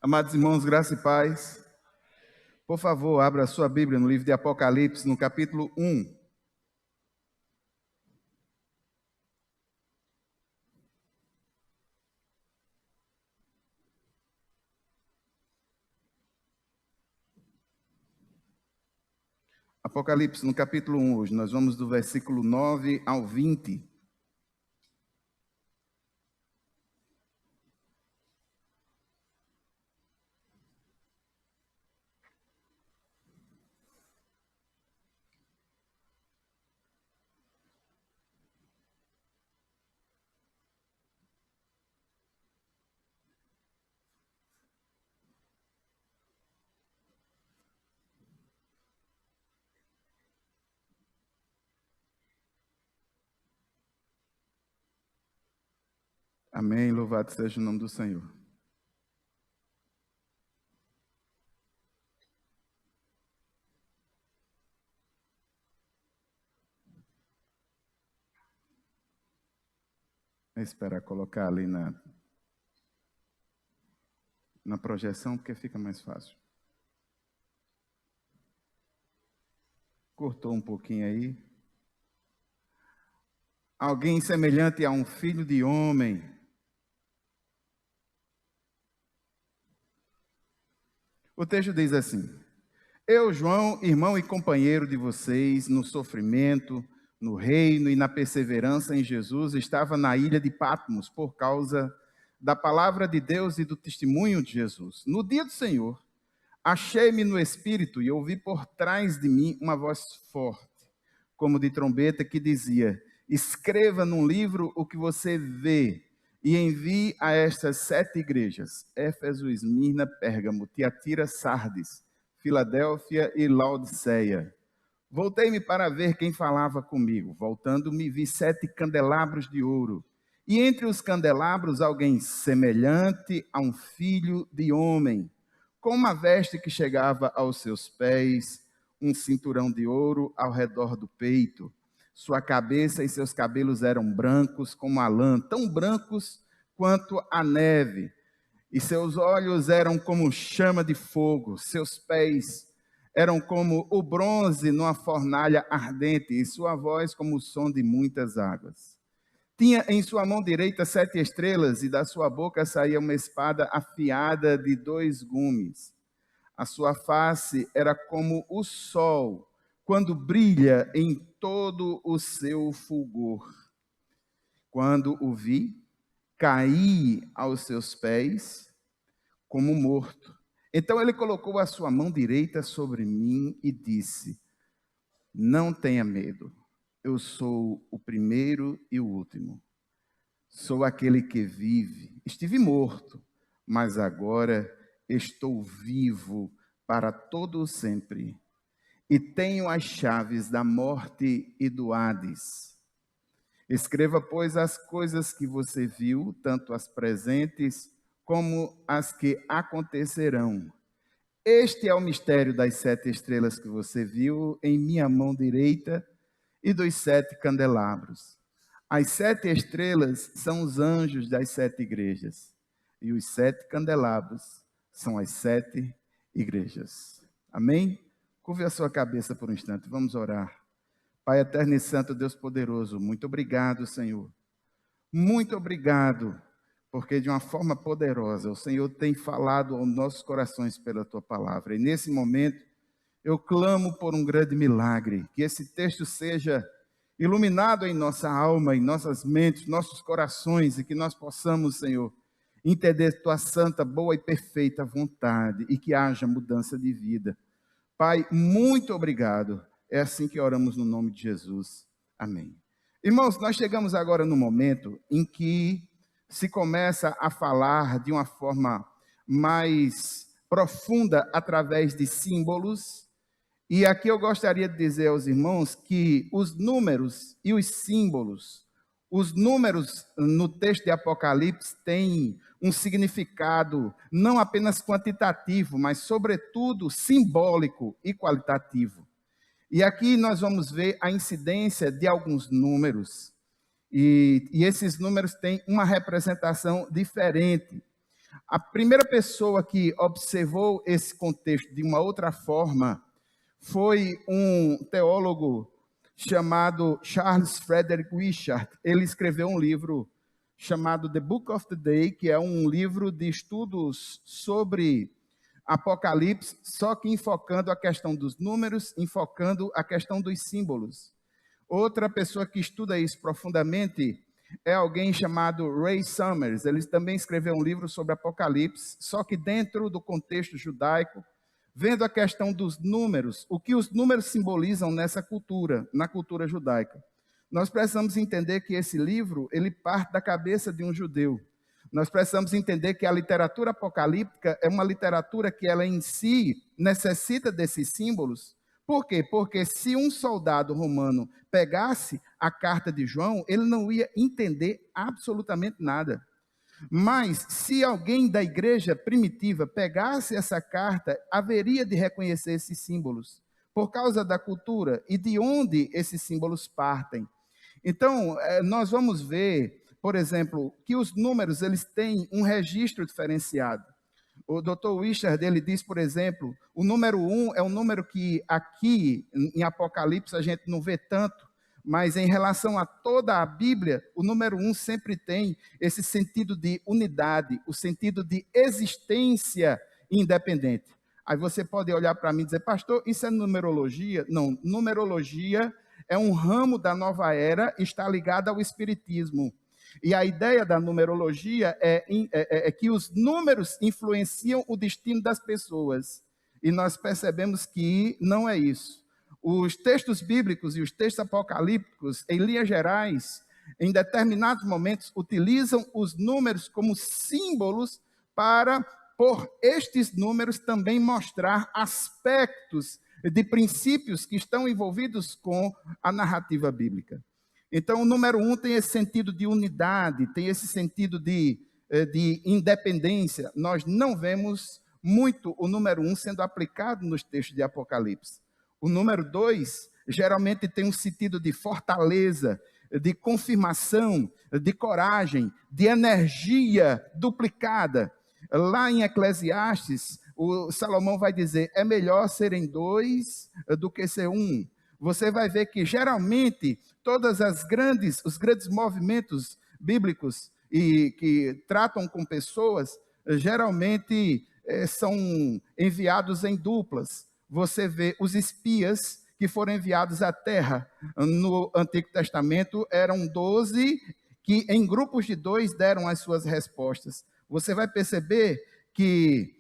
Amados irmãos, graça e paz. Por favor, abra a sua Bíblia no livro de Apocalipse, no capítulo 1. Apocalipse, no capítulo 1, hoje nós vamos do versículo 9 ao 20. Amém, louvado seja o nome do Senhor. Vou esperar colocar ali na projeção, porque fica mais fácil. Cortou um pouquinho aí. Alguém semelhante a um filho de homem. O texto diz assim: Eu, João, irmão e companheiro de vocês no sofrimento, no reino e na perseverança em Jesus, estava na ilha de Patmos por causa da palavra de Deus e do testemunho de Jesus. No dia do Senhor, achei-me no Espírito e ouvi por trás de mim uma voz forte, como de trombeta, que dizia: Escreva num livro o que você vê e envie a estas 7 igrejas: Éfeso, Esmirna, Pérgamo, Tiatira, Sardes, Filadélfia e Laodiceia. Voltei-me para ver quem falava comigo. Voltando-me, vi 7 candelabros de ouro. E entre os candelabros, alguém semelhante a um filho de homem, com uma veste que chegava aos seus pés, um cinturão de ouro ao redor do peito. Sua cabeça e seus cabelos eram brancos como a lã, tão brancos quanto a neve. E seus olhos eram como chama de fogo, seus pés eram como o bronze numa fornalha ardente, e sua voz como o som de muitas águas. Tinha em sua mão direita 7 estrelas, e da sua boca saía uma espada afiada de 2 gumes. A sua face era como o sol, quando brilha em todo o seu fulgor. Quando o vi, caí aos seus pés como morto. Então ele colocou a sua mão direita sobre mim e disse: Não tenha medo, eu sou o primeiro e o último. Sou aquele que vive. Estive morto, mas agora estou vivo para todo o sempre. E tenho as chaves da morte e do Hades. Escreva, pois, as coisas que você viu, tanto as presentes como as que acontecerão. Este é o mistério das 7 estrelas que você viu em minha mão direita e dos 7 candelabros. As 7 estrelas são os anjos das 7 igrejas, e os 7 candelabros são as 7 igrejas. Amém? Curve a sua cabeça por um instante, vamos orar. Pai eterno e santo, Deus poderoso, muito obrigado, Senhor. Muito obrigado, porque de uma forma poderosa o Senhor tem falado aos nossos corações pela Tua palavra. E nesse momento, eu clamo por um grande milagre, que esse texto seja iluminado em nossa alma, em nossas mentes, nossos corações, e que nós possamos, Senhor, entender Tua santa, boa e perfeita vontade, e que haja mudança de vida. Pai, muito obrigado. É assim que oramos no nome de Jesus. Amém. Irmãos, nós chegamos agora no momento em que se começa a falar de uma forma mais profunda através de símbolos. E aqui eu gostaria de dizer aos irmãos que os números e os números no texto de Apocalipse têm um significado não apenas quantitativo, mas sobretudo simbólico e qualitativo. E aqui nós vamos ver a incidência de alguns números, e esses números têm uma representação diferente. A primeira pessoa que observou esse contexto de uma outra forma foi um teólogo chamado Charles Frederick Wishart. Ele escreveu um livro chamado The Book of the Day, que é um livro de estudos sobre Apocalipse, só que enfocando a questão dos números, enfocando a questão dos símbolos. Outra pessoa que estuda isso profundamente é alguém chamado Ray Summers. Ele também escreveu um livro sobre Apocalipse, só que dentro do contexto judaico, vendo a questão dos números, o que os números simbolizam nessa cultura, na cultura judaica. Nós precisamos entender que esse livro, ele parte da cabeça de um judeu. Nós precisamos entender que a literatura apocalíptica é uma literatura que ela em si necessita desses símbolos. Por quê? Porque se um soldado romano pegasse a carta de João, ele não ia entender absolutamente nada. Mas se alguém da igreja primitiva pegasse essa carta, haveria de reconhecer esses símbolos, por causa da cultura e de onde esses símbolos partem. Então, nós vamos ver, por exemplo, que os números eles têm um registro diferenciado. O Dr. Wishart, ele diz, por exemplo, o número 1 é um número que aqui em Apocalipse a gente não vê tanto, mas em relação a toda a Bíblia, o número 1 sempre tem esse sentido de unidade, o sentido de existência independente. Aí você pode olhar para mim e dizer, pastor, isso é numerologia? Não, numerologia é um ramo da nova era, está ligado ao espiritismo. E a ideia da numerologia é que os números influenciam o destino das pessoas. E nós percebemos que não é isso. Os textos bíblicos e os textos apocalípticos, em linhas gerais, em determinados momentos, utilizam os números como símbolos para, por estes números, também mostrar aspectos de princípios que estão envolvidos com a narrativa bíblica. Então, o número 1 tem esse sentido de unidade, tem esse sentido de independência. Nós não vemos muito o número 1 sendo aplicado nos textos de Apocalipse. O número 2 geralmente tem um sentido de fortaleza, de confirmação, de coragem, de energia duplicada. Lá em Eclesiastes, o Salomão vai dizer, é melhor serem 2 do que ser 1. Você vai ver que geralmente todos os grandes movimentos bíblicos e que tratam com pessoas, geralmente são enviados em duplas. Você vê os espias que foram enviados à terra no Antigo Testamento, eram 12 que em grupos de 2 deram as suas respostas. Você vai perceber que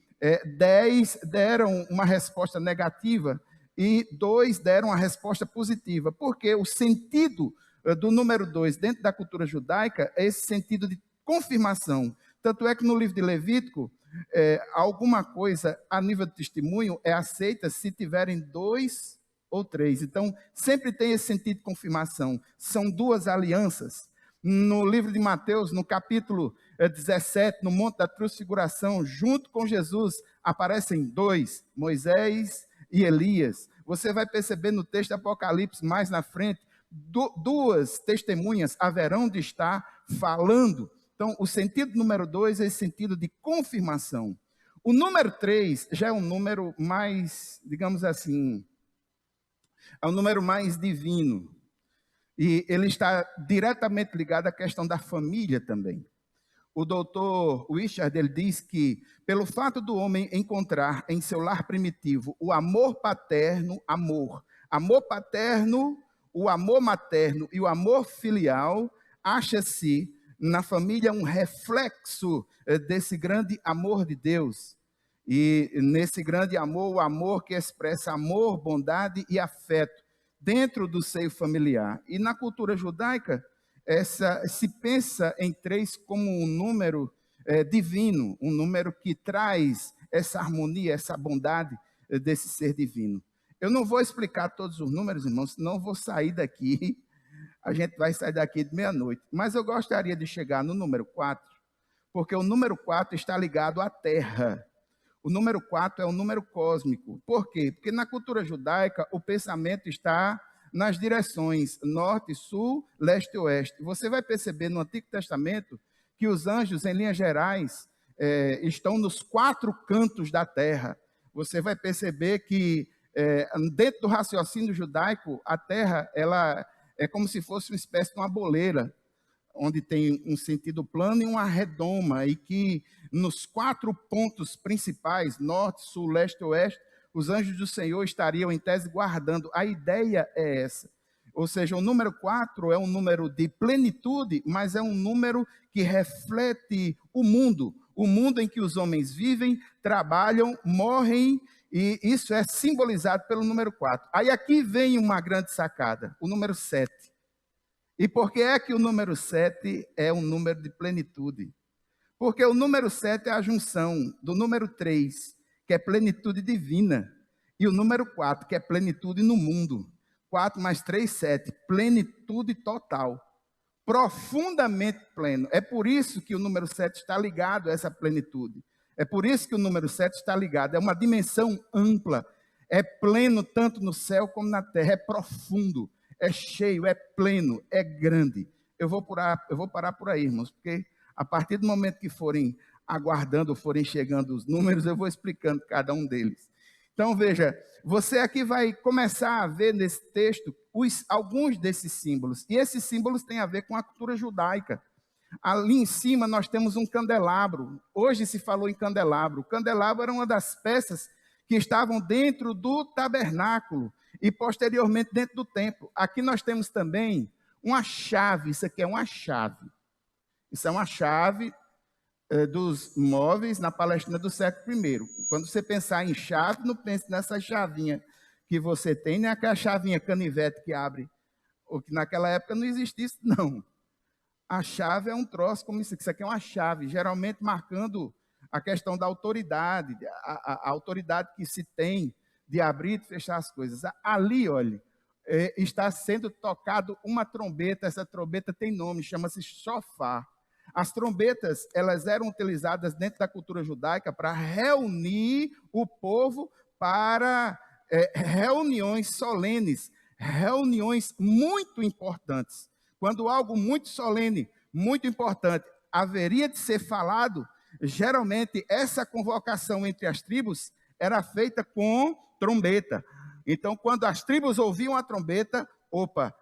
10 deram uma resposta negativa e 2 deram a resposta positiva, porque o sentido do número 2 dentro da cultura judaica é esse sentido de confirmação. Tanto é que no livro de Levítico, alguma coisa a nível de testemunho é aceita se tiverem 2 ou 3. Então, sempre tem esse sentido de confirmação. São 2 alianças. No livro de Mateus, no capítulo 17, no Monte da Transfiguração, junto com Jesus, aparecem 2, Moisés e Elias. Você vai perceber no texto de Apocalipse, mais na frente, 2 testemunhas haverão de estar falando. Então, o sentido número 2 é esse sentido de confirmação. O número 3 já é um número mais, digamos assim, é um número mais divino. E ele está diretamente ligado à questão da família também. O doutor Wishart, ele diz que, pelo fato do homem encontrar em seu lar primitivo o amor paterno, amor paterno, o amor materno e o amor filial, acha-se na família um reflexo desse grande amor de Deus. E nesse grande amor, o amor que expressa amor, bondade e afeto dentro do seio familiar. E na cultura judaica, se pensa em 3 como um número divino, um número que traz essa harmonia, essa bondade desse ser divino. Eu não vou explicar todos os números, irmãos, senão vou sair daqui, a gente vai sair daqui de meia-noite. Mas eu gostaria de chegar no número 4, porque o número 4 está ligado à terra. O número 4 é um número cósmico. Por quê? Porque na cultura judaica o pensamento está nas direções norte, sul, leste e oeste. Você vai perceber no Antigo Testamento que os anjos, em linhas gerais, estão nos 4 cantos da terra. Você vai perceber que, dentro do raciocínio judaico, a terra ela é como se fosse uma espécie de uma boleira, onde tem um sentido plano e uma redoma, e que nos 4 pontos principais, norte, sul, leste e oeste, os anjos do Senhor estariam em tese guardando. A ideia é essa. Ou seja, o número 4 é um número de plenitude, mas é um número que reflete o mundo em que os homens vivem, trabalham, morrem, e isso é simbolizado pelo número 4. Aí aqui vem uma grande sacada, o número 7. E por que é que o número 7 é um número de plenitude? Porque o número 7 é a junção do número 3, que é plenitude divina, e o número 4, que é plenitude no mundo. 4 mais 3, 7, plenitude total, profundamente pleno. É por isso que o número 7 está ligado a essa plenitude. É por isso que o número 7 está ligado, é uma dimensão ampla, é pleno tanto no céu como na terra, é profundo, é cheio, é pleno, é grande. Eu vou parar por aí, irmãos, porque a partir do momento que forem aguardando, forem chegando os números, eu vou explicando cada um deles. Então, veja, você aqui vai começar a ver nesse texto alguns desses símbolos. E esses símbolos têm a ver com a cultura judaica. Ali em cima nós temos um candelabro. Hoje se falou em candelabro. O candelabro era uma das peças que estavam dentro do tabernáculo e posteriormente dentro do templo. Aqui nós temos também uma chave. Isso aqui é uma chave. Isso é uma chave dos móveis na Palestina do século I. Quando você pensar em chave, não pense nessa chavinha que você tem, nem aquela chavinha canivete que abre, ou que naquela época não existia isso, não. A chave é um troço como isso aqui é uma chave, geralmente marcando a questão da autoridade, a autoridade que se tem de abrir e fechar as coisas. Ali, olha, está sendo tocado uma trombeta, essa trombeta tem nome, chama-se shofar. As trombetas, elas eram utilizadas dentro da cultura judaica para reunir o povo para reuniões solenes, reuniões muito importantes. Quando algo muito solene, muito importante, haveria de ser falado, geralmente essa convocação entre as tribos era feita com trombeta. Então, quando as tribos ouviam a trombeta,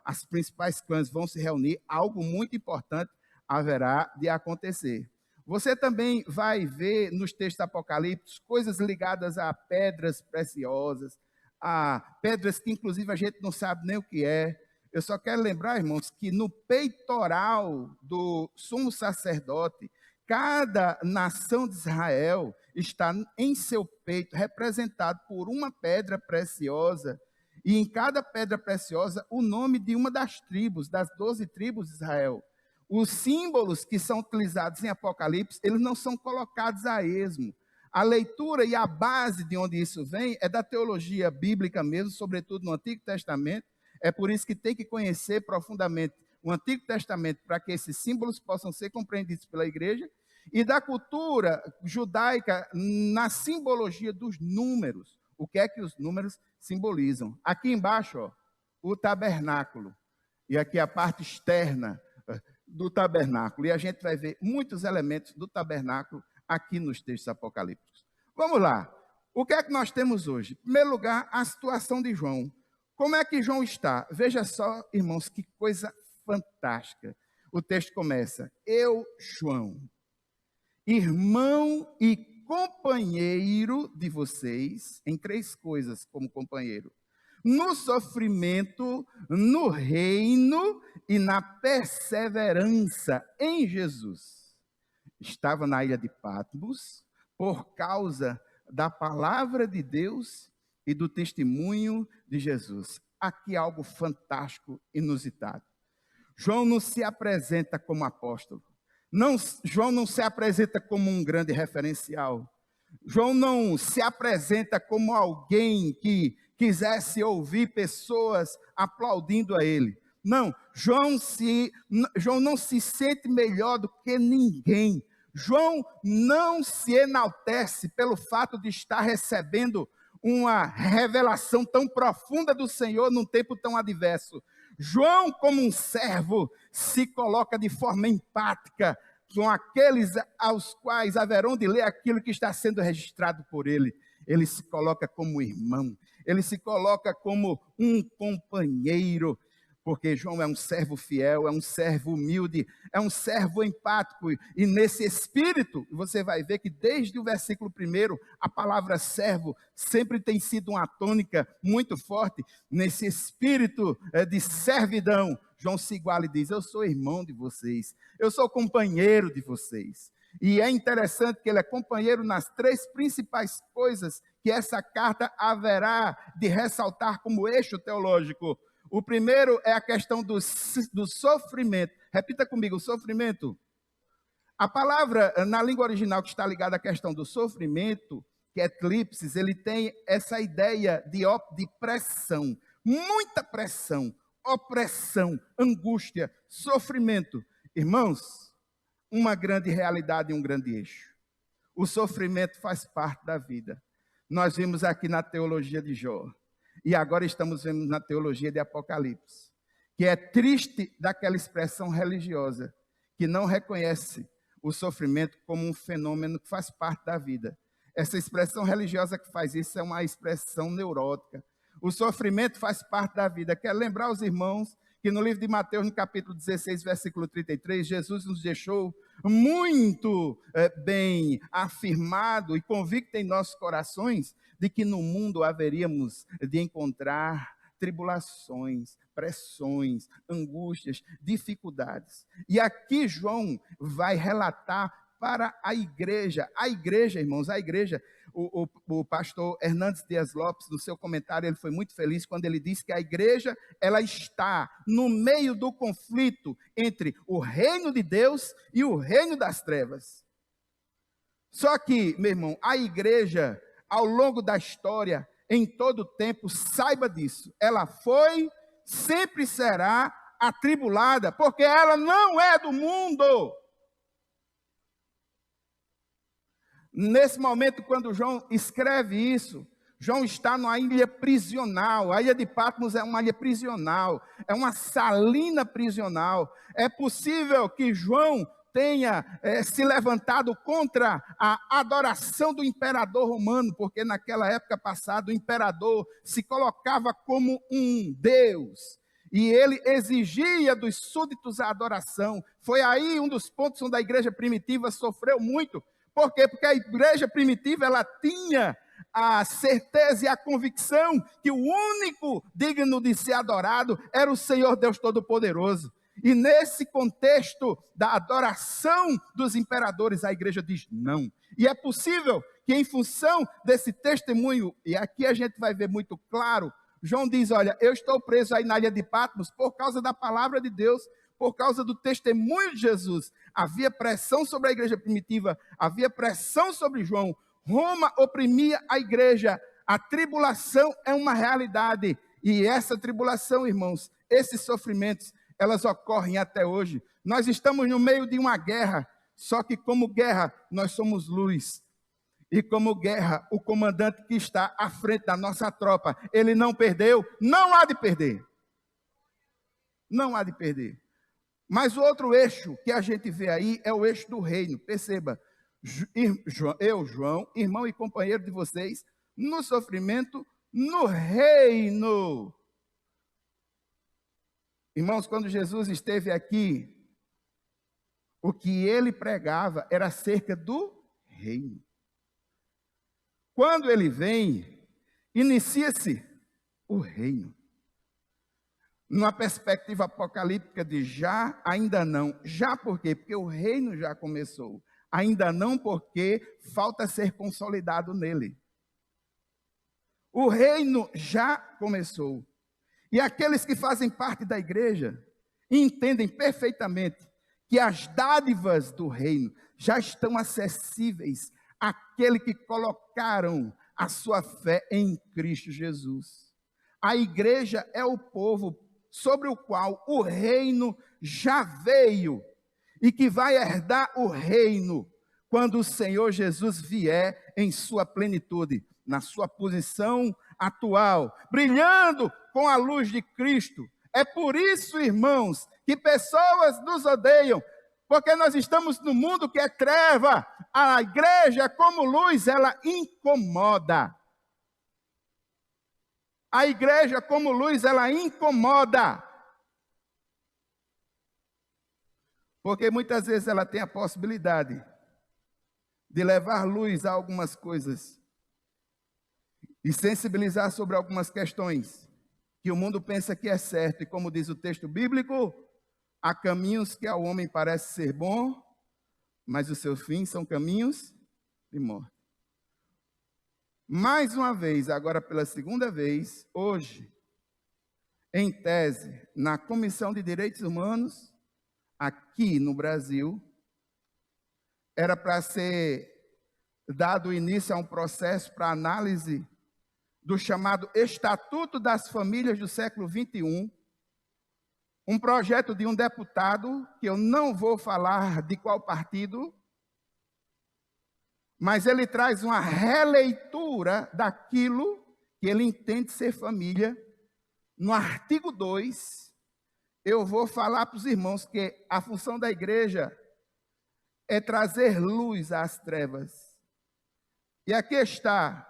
as principais clãs vão se reunir, algo muito importante haverá de acontecer. Você também vai ver nos textos apocalípticos coisas ligadas a pedras preciosas, a pedras que inclusive a gente não sabe nem o que é. Eu só quero lembrar, irmãos, que no peitoral do sumo sacerdote, cada nação de Israel está em seu peito representado por uma pedra preciosa, e em cada pedra preciosa o nome de uma das tribos, das 12 tribos de Israel. Os símbolos que são utilizados em Apocalipse, eles não são colocados a esmo. A leitura e a base de onde isso vem é da teologia bíblica mesmo, sobretudo no Antigo Testamento. É por isso que tem que conhecer profundamente o Antigo Testamento para que esses símbolos possam ser compreendidos pela igreja. E da cultura judaica na simbologia dos números. O que é que os números simbolizam? Aqui embaixo, o tabernáculo. E aqui a parte externa do tabernáculo, e a gente vai ver muitos elementos do tabernáculo aqui nos textos apocalípticos. Vamos lá, o que é que nós temos hoje? Em primeiro lugar, a situação de João. Como é que João está? Veja só, irmãos, que coisa fantástica. O texto começa, eu, João, irmão e companheiro de vocês, em 3 coisas como companheiro: no sofrimento, no reino e na perseverança em Jesus. Estava na ilha de Patmos por causa da palavra de Deus e do testemunho de Jesus. Aqui algo fantástico, inusitado. João não se apresenta como apóstolo. João não se apresenta como um grande referencial. João não se apresenta como alguém que quisesse ouvir pessoas aplaudindo a ele. Não, João não se sente melhor do que ninguém. João não se enaltece pelo fato de estar recebendo uma revelação tão profunda do Senhor num tempo tão adverso. João, como um servo, se coloca de forma empática são aqueles aos quais haverão de ler aquilo que está sendo registrado por ele. Ele se coloca como irmão, ele se coloca como um companheiro, porque João é um servo fiel, é um servo humilde, é um servo empático. E nesse espírito, você vai ver que desde o versículo 1, a palavra servo sempre tem sido uma tônica muito forte. Nesse espírito de servidão, João se iguala e diz: eu sou irmão de vocês, eu sou companheiro de vocês. E é interessante que ele é companheiro nas 3 principais coisas que essa carta haverá de ressaltar como eixo teológico. O primeiro é a questão do sofrimento. Repita comigo: sofrimento. A palavra, na língua original que está ligada à questão do sofrimento, que é eclipses, ele tem essa ideia de pressão, muita pressão, opressão, angústia, sofrimento. Irmãos, uma grande realidade e um grande eixo. O sofrimento faz parte da vida. Nós vimos aqui na teologia de Jó. E agora estamos vendo na teologia de Apocalipse, que é triste daquela expressão religiosa, que não reconhece o sofrimento como um fenômeno que faz parte da vida. Essa expressão religiosa que faz isso é uma expressão neurótica. O sofrimento faz parte da vida. Quero lembrar os irmãos que no livro de Mateus, no capítulo 16, versículo 33, Jesus nos deixou muito bem afirmado e convicto em nossos corações de que no mundo haveríamos de encontrar tribulações, pressões, angústias, dificuldades. E aqui João vai relatar para a igreja, irmãos, a igreja. O pastor Hernandes Dias Lopes, no seu comentário, ele foi muito feliz quando ele disse que a igreja, ela está no meio do conflito entre o reino de Deus e o reino das trevas. Só que, meu irmão, a igreja, ao longo da história, em todo o tempo, saiba disso, ela foi, sempre será atribulada, porque ela não é do mundo. Nesse momento, quando João escreve isso, João está numa ilha prisional. A ilha de Patmos é uma ilha prisional, é uma salina prisional. É possível que João tenha se levantado contra a adoração do imperador romano, porque naquela época passada o imperador se colocava como um deus. E ele exigia dos súditos a adoração. Foi aí um dos pontos onde a igreja primitiva sofreu muito. Por quê? Porque a igreja primitiva, ela tinha a certeza e a convicção que o único digno de ser adorado era o Senhor Deus Todo-Poderoso. E nesse contexto da adoração dos imperadores, a igreja diz não. E é possível que em função desse testemunho, e aqui a gente vai ver muito claro, João diz: olha, eu estou preso aí na ilha de Patmos por causa da palavra de Deus, por causa do testemunho de Jesus. Havia pressão sobre a igreja primitiva, havia pressão sobre João. Roma oprimia a igreja. A tribulação é uma realidade. E essa tribulação, irmãos, esses sofrimentos, elas ocorrem até hoje. Nós estamos no meio de uma guerra, só que como guerra, nós somos luz. E como guerra, o comandante que está à frente da nossa tropa, ele não perdeu, não há de perder. Não há de perder. Mas o outro eixo que a gente vê aí é o eixo do reino. Perceba, eu, João, irmão e companheiro de vocês, no sofrimento, no reino. Irmãos, quando Jesus esteve aqui, o que ele pregava era acerca do reino. Quando ele vem, inicia-se o reino. Numa perspectiva apocalíptica de já, ainda não. Já por quê? Porque o reino já começou. Ainda não porque falta ser consolidado nele. O reino já começou. E aqueles que fazem parte da igreja entendem perfeitamente que as dádivas do reino já estão acessíveis àquele que colocaram a sua fé em Cristo Jesus. A igreja é o povo sobre o qual o reino já veio e que vai herdar o reino quando o Senhor Jesus vier em sua plenitude, na sua posição atual, brilhando com a luz de Cristo. É por isso, irmãos, que pessoas nos odeiam. Porque nós estamos num mundo que é treva. A igreja, como luz, ela incomoda. A igreja, como luz, ela incomoda. Porque muitas vezes ela tem a possibilidade de levar luz a algumas coisas e sensibilizar sobre algumas questões que o mundo pensa que é certo. E como diz o texto bíblico, há caminhos que ao homem parece ser bom, mas os seus fins são caminhos de morte. Mais uma vez, agora pela segunda vez, hoje, em tese, na Comissão de Direitos Humanos, aqui no Brasil, era para ser dado início a um processo para análise do chamado Estatuto das Famílias do século XXI, um projeto de um deputado, que eu não vou falar de qual partido, mas ele traz uma releitura daquilo que ele entende ser família. No artigo 2, eu vou falar para os irmãos que a função da igreja é trazer luz às trevas. E aqui está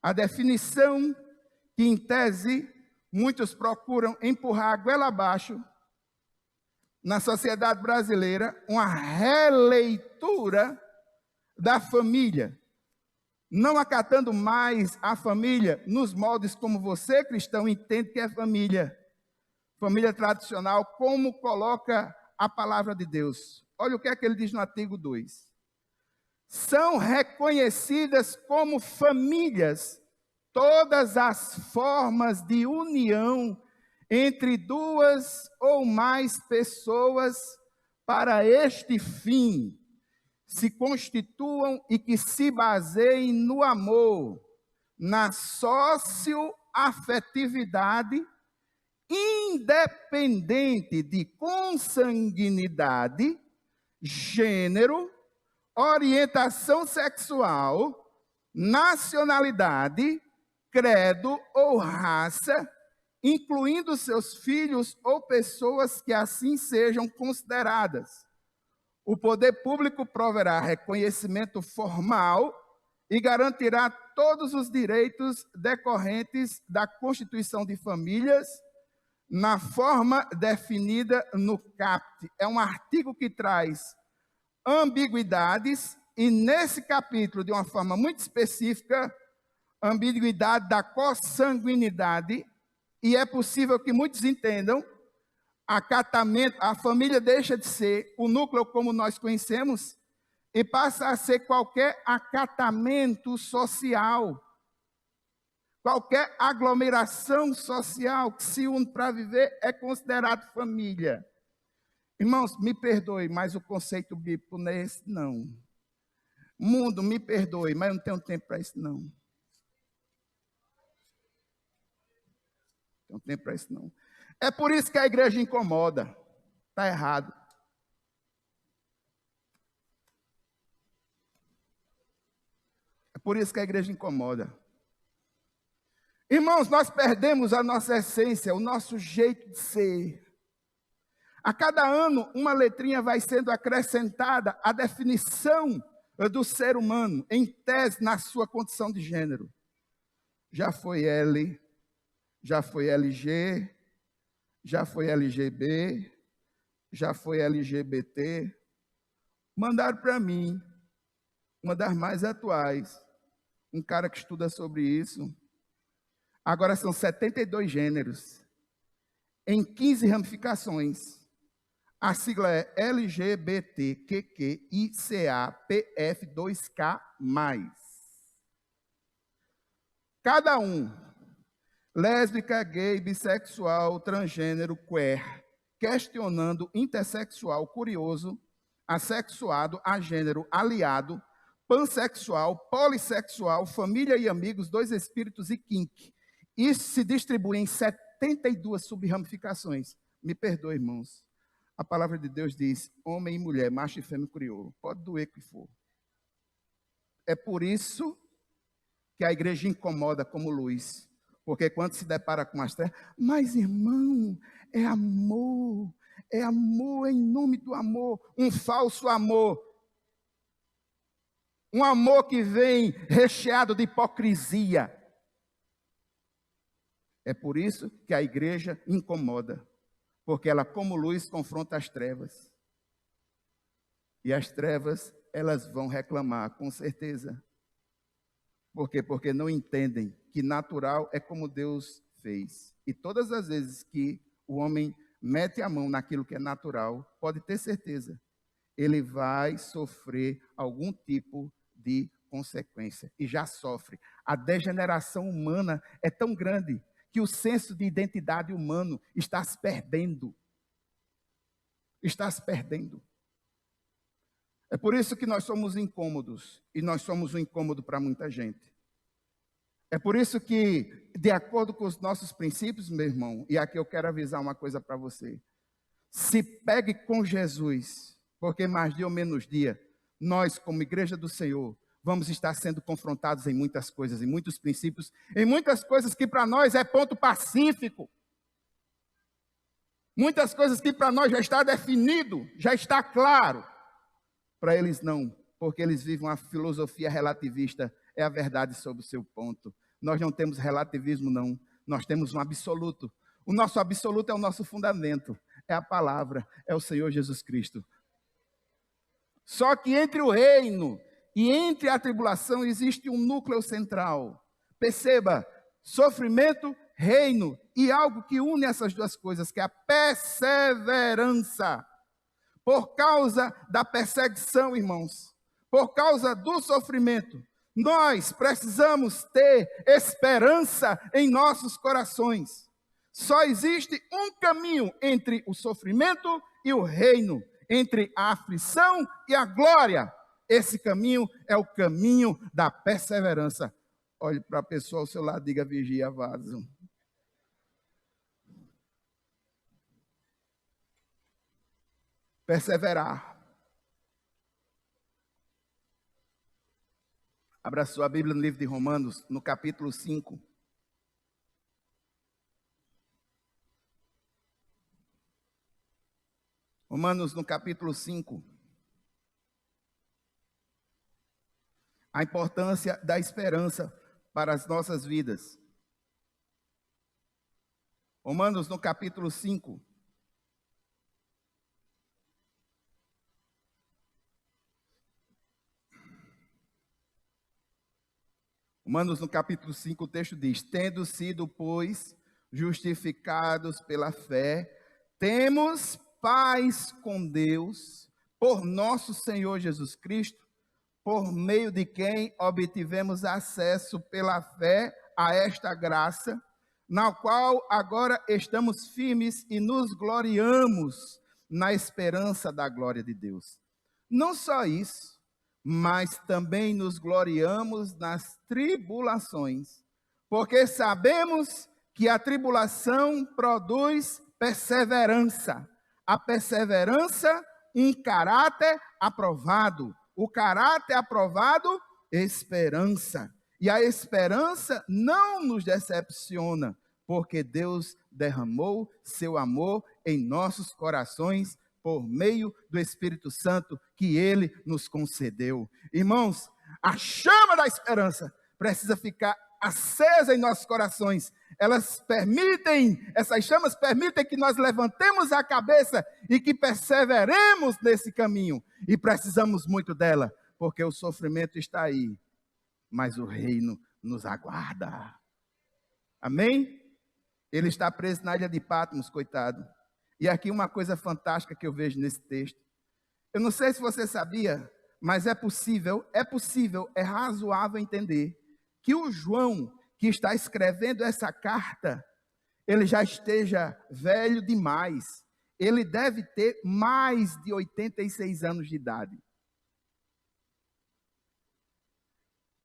a definição que, em tese, muitos procuram empurrar a goela abaixo na sociedade brasileira, uma releitura da família, não acatando mais a família nos moldes como você, cristão, entende que é família. Família tradicional, como coloca a palavra de Deus. Olha o que é que ele diz no artigo 2. São reconhecidas como famílias todas as formas de união entre duas ou mais pessoas para este fim, se constituam e que se baseiem no amor, na socioafetividade, independente de consanguinidade, gênero, orientação sexual, nacionalidade, credo ou raça, incluindo seus filhos ou pessoas que assim sejam consideradas. O poder público proverá reconhecimento formal e garantirá todos os direitos decorrentes da constituição de famílias na forma definida no caput. É um artigo que traz ambiguidades e, nesse capítulo, de uma forma muito específica, ambiguidade da consanguinidade, e é possível que muitos entendam acatamento, a família deixa de ser o núcleo como nós conhecemos e passa a ser qualquer acatamento social, qualquer aglomeração social que se une para viver é considerado família. Irmãos, me perdoe, mas o conceito bíblico não é esse, não. Mundo, me perdoe, mas eu não tenho tempo para isso, não. Não tenho tempo para isso, não. É por isso que a igreja incomoda. Está errado. É por isso que a igreja incomoda. Irmãos, nós perdemos a nossa essência, o nosso jeito de ser. A cada ano, uma letrinha vai sendo acrescentada à definição do ser humano, em tese, na sua condição de gênero. Já foi L, já foi LG, já foi LGB, já foi LGBT. Mandaram para mim, uma das mais atuais, um cara que estuda sobre isso. Agora são 72 gêneros, em 15 ramificações. A sigla é LGBTQQICAPF2K+. Cada um, lésbica, gay, bissexual, transgênero, queer, questionando, intersexual, curioso, assexuado, agênero, aliado, pansexual, polissexual, família e amigos, dois espíritos e kink. Isso se distribui em 72 sub-ramificações. Me perdoe, irmãos. A palavra de Deus diz, homem e mulher, macho e fêmea crioulo. Pode doer o que for. É por isso que a igreja incomoda como luz. Porque quando se depara com as trevas, mas irmão, é amor, É amor em nome do amor, um falso amor. Um amor que vem recheado de hipocrisia. É por isso que a igreja incomoda, porque ela, como luz, confronta as trevas. E as trevas, elas vão reclamar, com certeza. Por quê? Porque não entendem que natural é como Deus fez. E todas as vezes que o homem mete a mão naquilo que é natural, pode ter certeza, ele vai sofrer algum tipo de consequência. E já sofre. A degeneração humana é tão grande que o senso de identidade humano está se perdendo. Está se perdendo. É por isso que nós somos incômodos. E nós somos um incômodo para muita gente. É por isso que, de acordo com os nossos princípios, meu irmão, e aqui eu quero avisar uma coisa para você. Se pegue com Jesus, porque mais dia ou menos dia, nós, como igreja do Senhor, vamos estar sendo confrontados em muitas coisas, em muitos princípios, em muitas coisas que para nós é ponto pacífico. Muitas coisas que para nós já está definido, já está claro. Para eles não, porque eles vivem uma filosofia relativista, é a verdade sobre o seu ponto. Nós não temos relativismo, não. Nós temos um absoluto. O nosso absoluto é o nosso fundamento. É a palavra, é o Senhor Jesus Cristo. Só que entre o reino e entre a tribulação existe um núcleo central. Perceba, sofrimento, reino e algo que une essas duas coisas, que é a perseverança. Por causa da perseguição, irmãos, por causa do sofrimento, nós precisamos ter esperança em nossos corações. Só existe um caminho entre o sofrimento e o reino, entre a aflição e a glória. Esse caminho é o caminho da perseverança. Olhe para a pessoa ao seu lado, diga: vigia, vaso. Perseverar. Abra sua Bíblia no livro de Romanos, no capítulo 5. Romanos, no capítulo 5. A importância da esperança para as nossas vidas. Romanos, no capítulo 5. Romanos, no capítulo 5, o texto diz: tendo sido, pois, justificados pela fé, temos paz com Deus, por nosso Senhor Jesus Cristo, por meio de quem obtivemos acesso pela fé a esta graça, na qual agora estamos firmes e nos gloriamos na esperança da glória de Deus. Não só isso, mas também nos gloriamos nas tribulações, porque sabemos que a tribulação produz perseverança. A perseverança, um caráter aprovado. O caráter aprovado, esperança. E a esperança não nos decepciona, porque Deus derramou seu amor em nossos corações por meio do Espírito Santo que Ele nos concedeu. Irmãos, a chama da esperança precisa ficar acesa em nossos corações. Essas chamas permitem que nós levantemos a cabeça e que perseveremos nesse caminho. E precisamos muito dela, porque o sofrimento está aí, mas o reino nos aguarda. Amém? Ele está preso na ilha de Patmos, coitado. E aqui uma coisa fantástica que eu vejo nesse texto. Eu não sei se você sabia, mas é possível, é razoável entender que o João, que está escrevendo essa carta, ele já esteja velho demais. Ele deve ter mais de 86 anos de idade.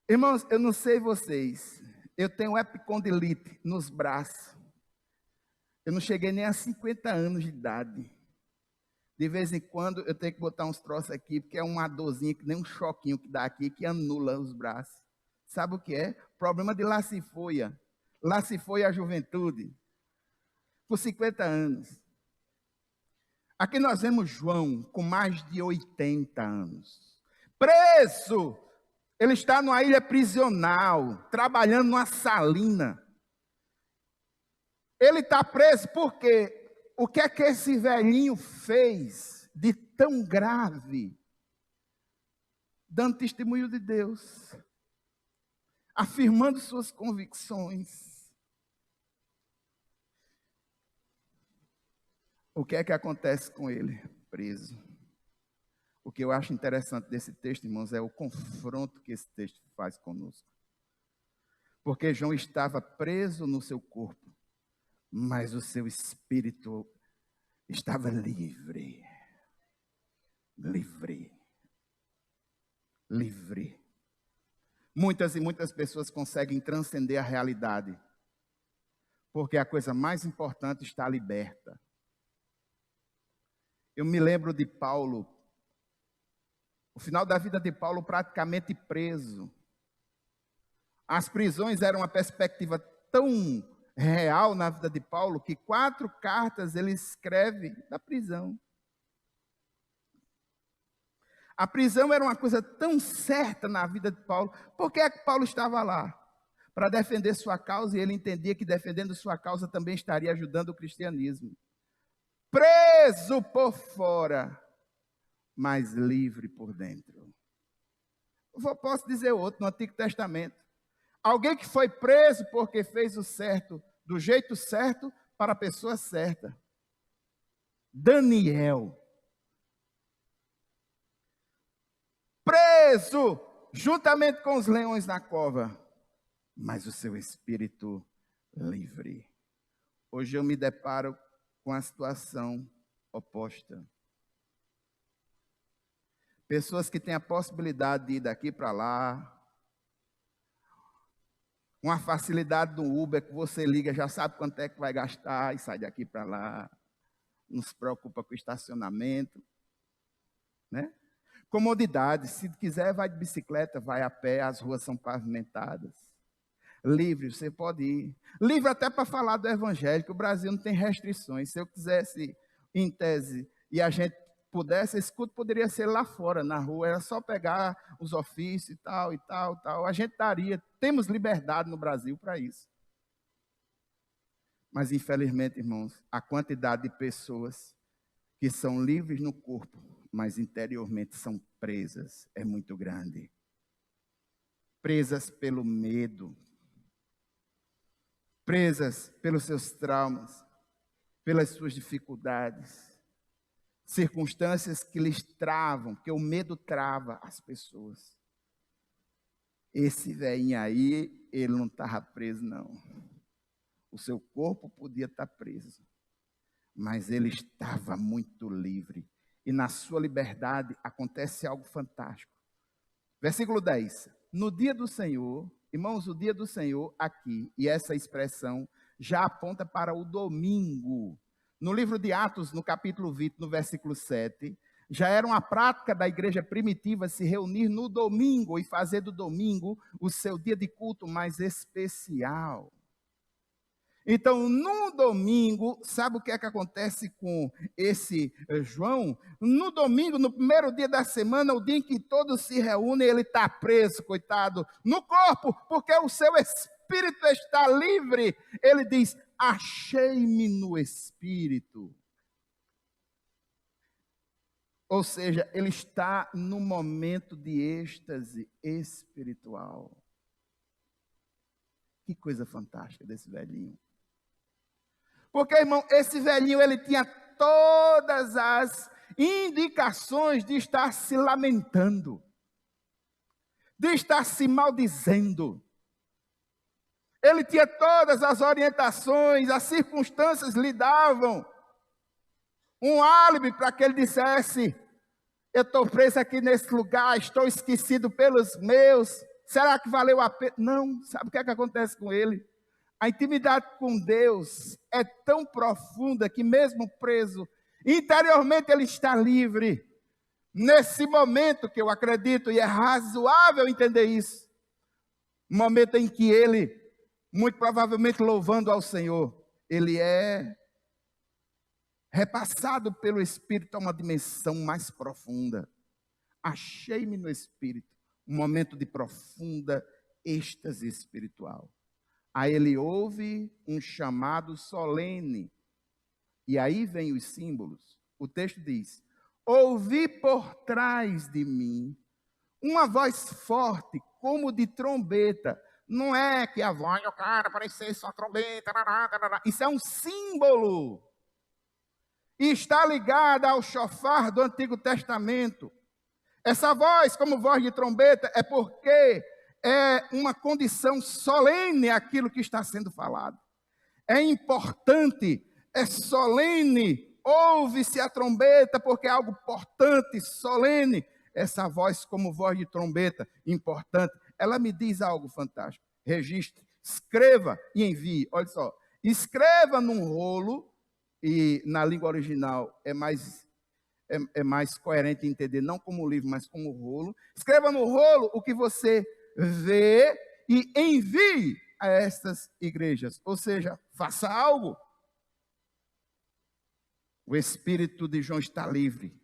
Irmãos, eu não sei vocês, eu tenho epicondilite nos braços. Eu não cheguei nem a 50 anos de idade. De vez em quando eu tenho que botar uns troços aqui, porque é uma dorzinha, que nem um choquinho que dá aqui, que anula os braços. Sabe o que é? Problema de lacifoia. Lacifoia a juventude. Por 50 anos. Aqui nós vemos João com mais de 80 anos, preso. Ele está numa ilha prisional, trabalhando numa salina. Ele está preso porque o que é que esse velhinho fez de tão grave? Dando testemunho de Deus, afirmando suas convicções. O que é que acontece com ele? Preso. O que eu acho interessante desse texto, irmãos, é o confronto que esse texto faz conosco. Porque João estava preso no seu corpo, mas o seu espírito estava livre. Livre. Livre. Muitas e muitas pessoas conseguem transcender a realidade, porque a coisa mais importante está liberta. Eu me lembro de Paulo, o final da vida de Paulo praticamente preso. As prisões eram uma perspectiva tão real na vida de Paulo, que 4 cartas ele escreve da prisão. A prisão era uma coisa tão certa na vida de Paulo. Por que é que Paulo estava lá? Para defender sua causa, e ele entendia que defendendo sua causa também estaria ajudando o cristianismo. Preso por fora, mas livre por dentro. Eu posso dizer outro, no Antigo Testamento. Alguém que foi preso porque fez o certo, do jeito certo, para a pessoa certa. Daniel. Preso, juntamente com os leões na cova, mas o seu espírito livre. Hoje eu me deparo com a situação oposta. Pessoas que têm a possibilidade de ir daqui para lá, com a facilidade do Uber, que você liga, já sabe quanto é que vai gastar e sai daqui para lá, não se preocupa com o estacionamento, né? Comodidade, se quiser vai de bicicleta, vai a pé, as ruas são pavimentadas. Livre, você pode ir. Livre até para falar do evangelho, que o Brasil não tem restrições. Se eu quisesse, em tese, e a gente pudesse, esse culto poderia ser lá fora, na rua, era só pegar os ofícios e tal, e tal, e tal. A gente daria, temos liberdade no Brasil para isso. Mas, infelizmente, irmãos, a quantidade de pessoas que são livres no corpo, mas interiormente são presas, é muito grande. Presas pelo medo, presas pelos seus traumas, pelas suas dificuldades, circunstâncias que lhes travam, porque o medo trava as pessoas. Esse velhinho aí, ele não estava preso, não. O seu corpo podia estar preso, mas ele estava muito livre. E na sua liberdade acontece algo fantástico. Versículo 10. No dia do Senhor, irmãos, o dia do Senhor aqui, e essa expressão já aponta para o domingo. No livro de Atos, no capítulo 20, no versículo 7, já era uma prática da igreja primitiva se reunir no domingo e fazer do domingo o seu dia de culto mais especial. Então, no domingo, sabe o que é que acontece com esse João? No domingo, no primeiro dia da semana, o dia em que todos se reúnem, ele está preso, coitado, no corpo, porque o seu espírito está livre. Ele diz, achei-me no espírito. Ou seja, ele está no momento de êxtase espiritual. Que coisa fantástica desse velhinho. Porque, irmão, esse velhinho, ele tinha todas as indicações de estar se lamentando, de estar se maldizendo. Ele tinha todas as orientações, as circunstâncias lhe davam um álibi para que ele dissesse, eu estou preso aqui nesse lugar, estou esquecido pelos meus, será que valeu a pena? Não, sabe o que é que acontece com ele? A intimidade com Deus é tão profunda que mesmo preso, interiormente ele está livre. Nesse momento que eu acredito, e é razoável entender isso, momento em que ele, muito provavelmente louvando ao Senhor, ele é repassado pelo Espírito a uma dimensão mais profunda. Achei-me no Espírito, um momento de profunda êxtase espiritual. Aí ele ouve um chamado solene. E aí vem os símbolos. O texto diz: ouvi por trás de mim uma voz forte, como de trombeta. Não é que a voz do cara parecia só trombeta. Isso é um símbolo. E está ligada ao chofar do Antigo Testamento. Essa voz, como voz de trombeta, é porque é uma condição solene aquilo que está sendo falado. É importante, é solene, ouve-se a trombeta porque é algo importante, solene. Essa voz como voz de trombeta, importante, ela me diz algo fantástico. Registre, escreva e envie. Olha só, escreva num rolo, e na língua original é mais coerente entender, não como livro, mas como rolo. Escreva no rolo o que você vê e envie a estas igrejas. Ou seja, faça algo. O espírito de João está livre.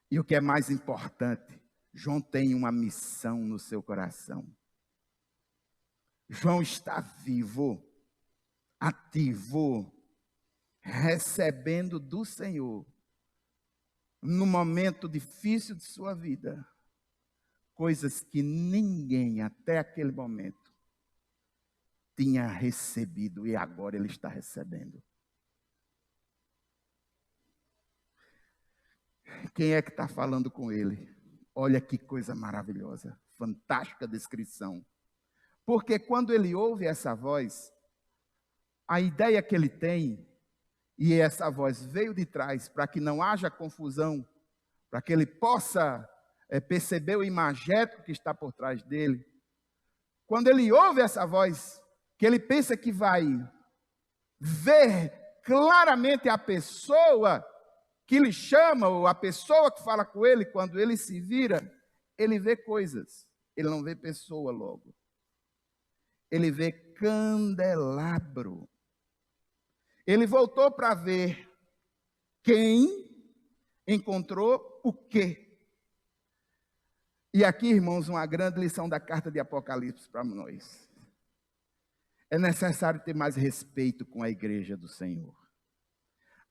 E o que é mais importante, João tem uma missão no seu coração. João está vivo, ativo, recebendo do Senhor, no momento difícil de sua vida, coisas que ninguém até aquele momento tinha recebido e agora ele está recebendo. Quem é que está falando com ele? Olha que coisa maravilhosa, fantástica descrição. Porque quando ele ouve essa voz, a ideia que ele tem, e essa voz veio de trás para que não haja confusão, para que ele possa perceber o imagético que está por trás dele. Quando ele ouve essa voz, que ele pensa que vai ver claramente a pessoa que lhe chama, ou a pessoa que fala com ele, quando ele se vira, ele vê coisas, ele não vê pessoa logo. Ele vê candelabro. Ele voltou para ver quem encontrou o quê. E aqui, irmãos, uma grande lição da carta de Apocalipse para nós. É necessário ter mais respeito com a igreja do Senhor.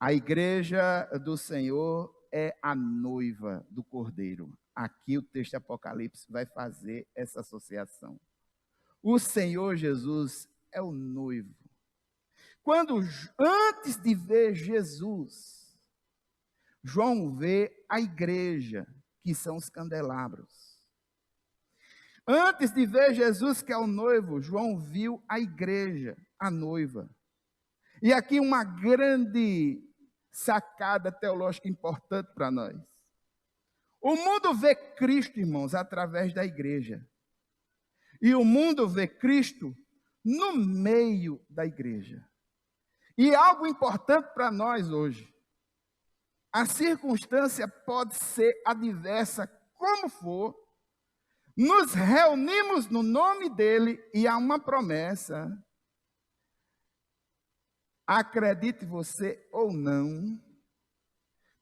A igreja do Senhor é a noiva do Cordeiro. Aqui o texto de Apocalipse vai fazer essa associação. O Senhor Jesus é o noivo. Antes de ver Jesus, João vê a igreja, que são os candelabros. Antes de ver Jesus, que é o noivo, João viu a igreja, a noiva. E aqui uma grande sacada teológica importante para nós. O mundo vê Cristo, irmãos, através da igreja. E o mundo vê Cristo no meio da igreja. E algo importante para nós hoje. A circunstância pode ser adversa, como for. Nos reunimos no nome dele e há uma promessa. Acredite você ou não,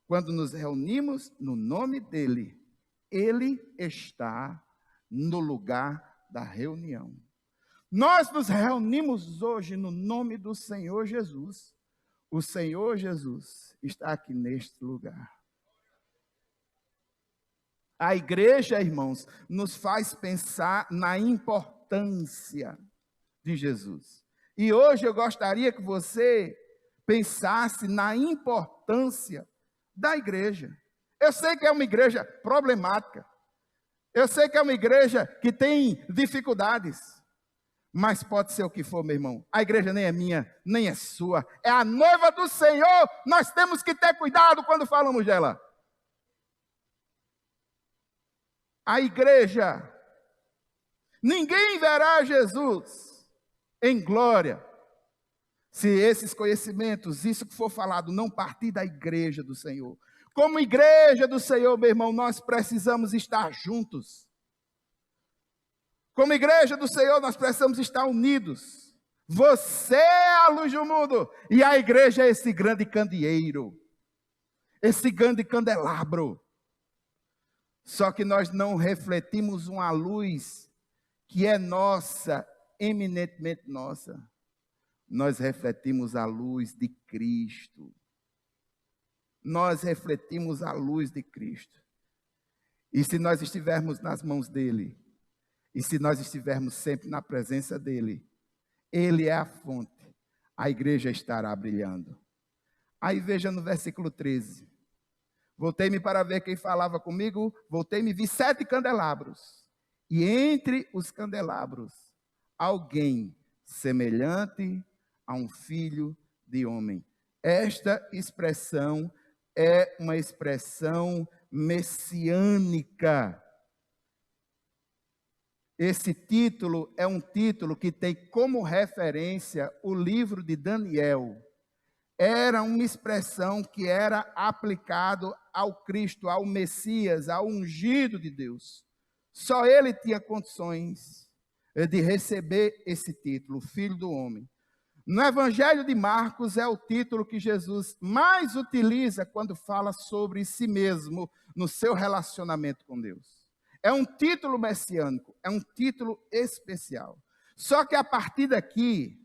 quando nos reunimos no nome dele, ele está no lugar da reunião. Nós nos reunimos hoje no nome do Senhor Jesus. O Senhor Jesus está aqui neste lugar. A igreja, irmãos, nos faz pensar na importância de Jesus. E hoje eu gostaria que você pensasse na importância da igreja. Eu sei que é uma igreja problemática. Eu sei que é uma igreja que tem dificuldades. Mas pode ser o que for, meu irmão. A igreja nem é minha, nem é sua. É a noiva do Senhor. Nós temos que ter cuidado quando falamos dela. A igreja, ninguém verá Jesus em glória, se esses conhecimentos, isso que for falado, não partir da igreja do Senhor. Como igreja do Senhor, meu irmão, nós precisamos estar juntos. Como igreja do Senhor, nós precisamos estar unidos. Você é a luz do mundo. E a igreja é esse grande candeeiro, esse grande candelabro. Só que nós não refletimos uma luz que é nossa, eminentemente nossa. Nós refletimos a luz de Cristo. Nós refletimos a luz de Cristo. E se nós estivermos nas mãos dele, e se nós estivermos sempre na presença dele, ele é a fonte, a igreja estará brilhando. Aí veja no versículo 13. Voltei-me para ver quem falava comigo, voltei-me e vi 7 candelabros. E entre os candelabros, alguém semelhante a um filho de homem. Esta expressão é uma expressão messiânica. Esse título é um título que tem como referência o livro de Daniel. Era uma expressão que era aplicado ao Cristo, ao Messias, ao ungido de Deus. Só ele tinha condições de receber esse título, Filho do Homem. No Evangelho de Marcos é o título que Jesus mais utiliza quando fala sobre si mesmo no seu relacionamento com Deus. É um título messiânico, é um título especial. Só que a partir daqui,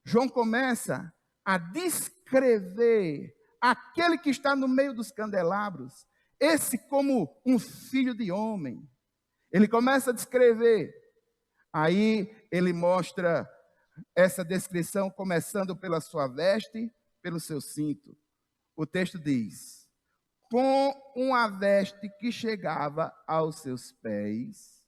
João começa a descrever aquele que está no meio dos candelabros, esse como um filho de homem. Ele começa a descrever. Aí ele mostra essa descrição começando pela sua veste, pelo seu cinto. O texto diz: com uma veste que chegava aos seus pés,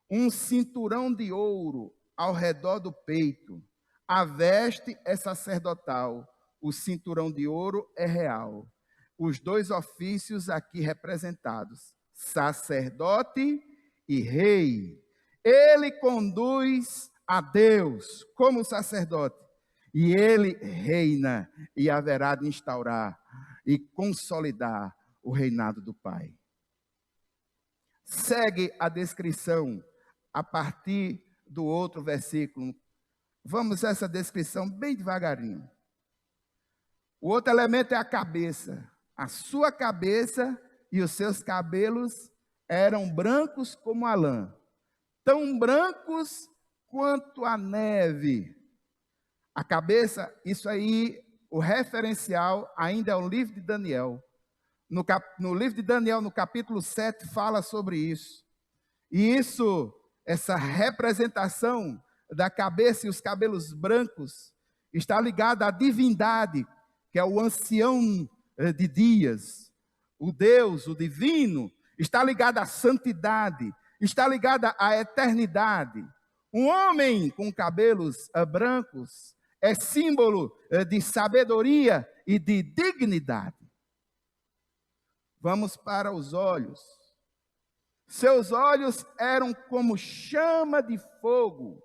um cinturão de ouro ao redor do peito. A veste é sacerdotal, o cinturão de ouro é real. Os 2 ofícios aqui representados, sacerdote e rei. Ele conduz a Deus como sacerdote, e ele reina e haverá de instaurar e consolidar o reinado do Pai. Segue a descrição a partir do outro versículo. Vamos a essa descrição bem devagarinho. O outro elemento é a cabeça. A sua cabeça e os seus cabelos eram brancos como a lã, tão brancos quanto a neve. A cabeça, isso aí, o referencial ainda é o livro de Daniel. No livro de Daniel, no capítulo 7, fala sobre isso. E isso, essa representação da cabeça e os cabelos brancos, está ligada à divindade, que é o ancião de dias, o Deus, o divino, está ligada à santidade, está ligada à eternidade. Um homem com cabelos brancos é símbolo de sabedoria e de dignidade. Vamos para os olhos. Seus olhos eram como chama de fogo.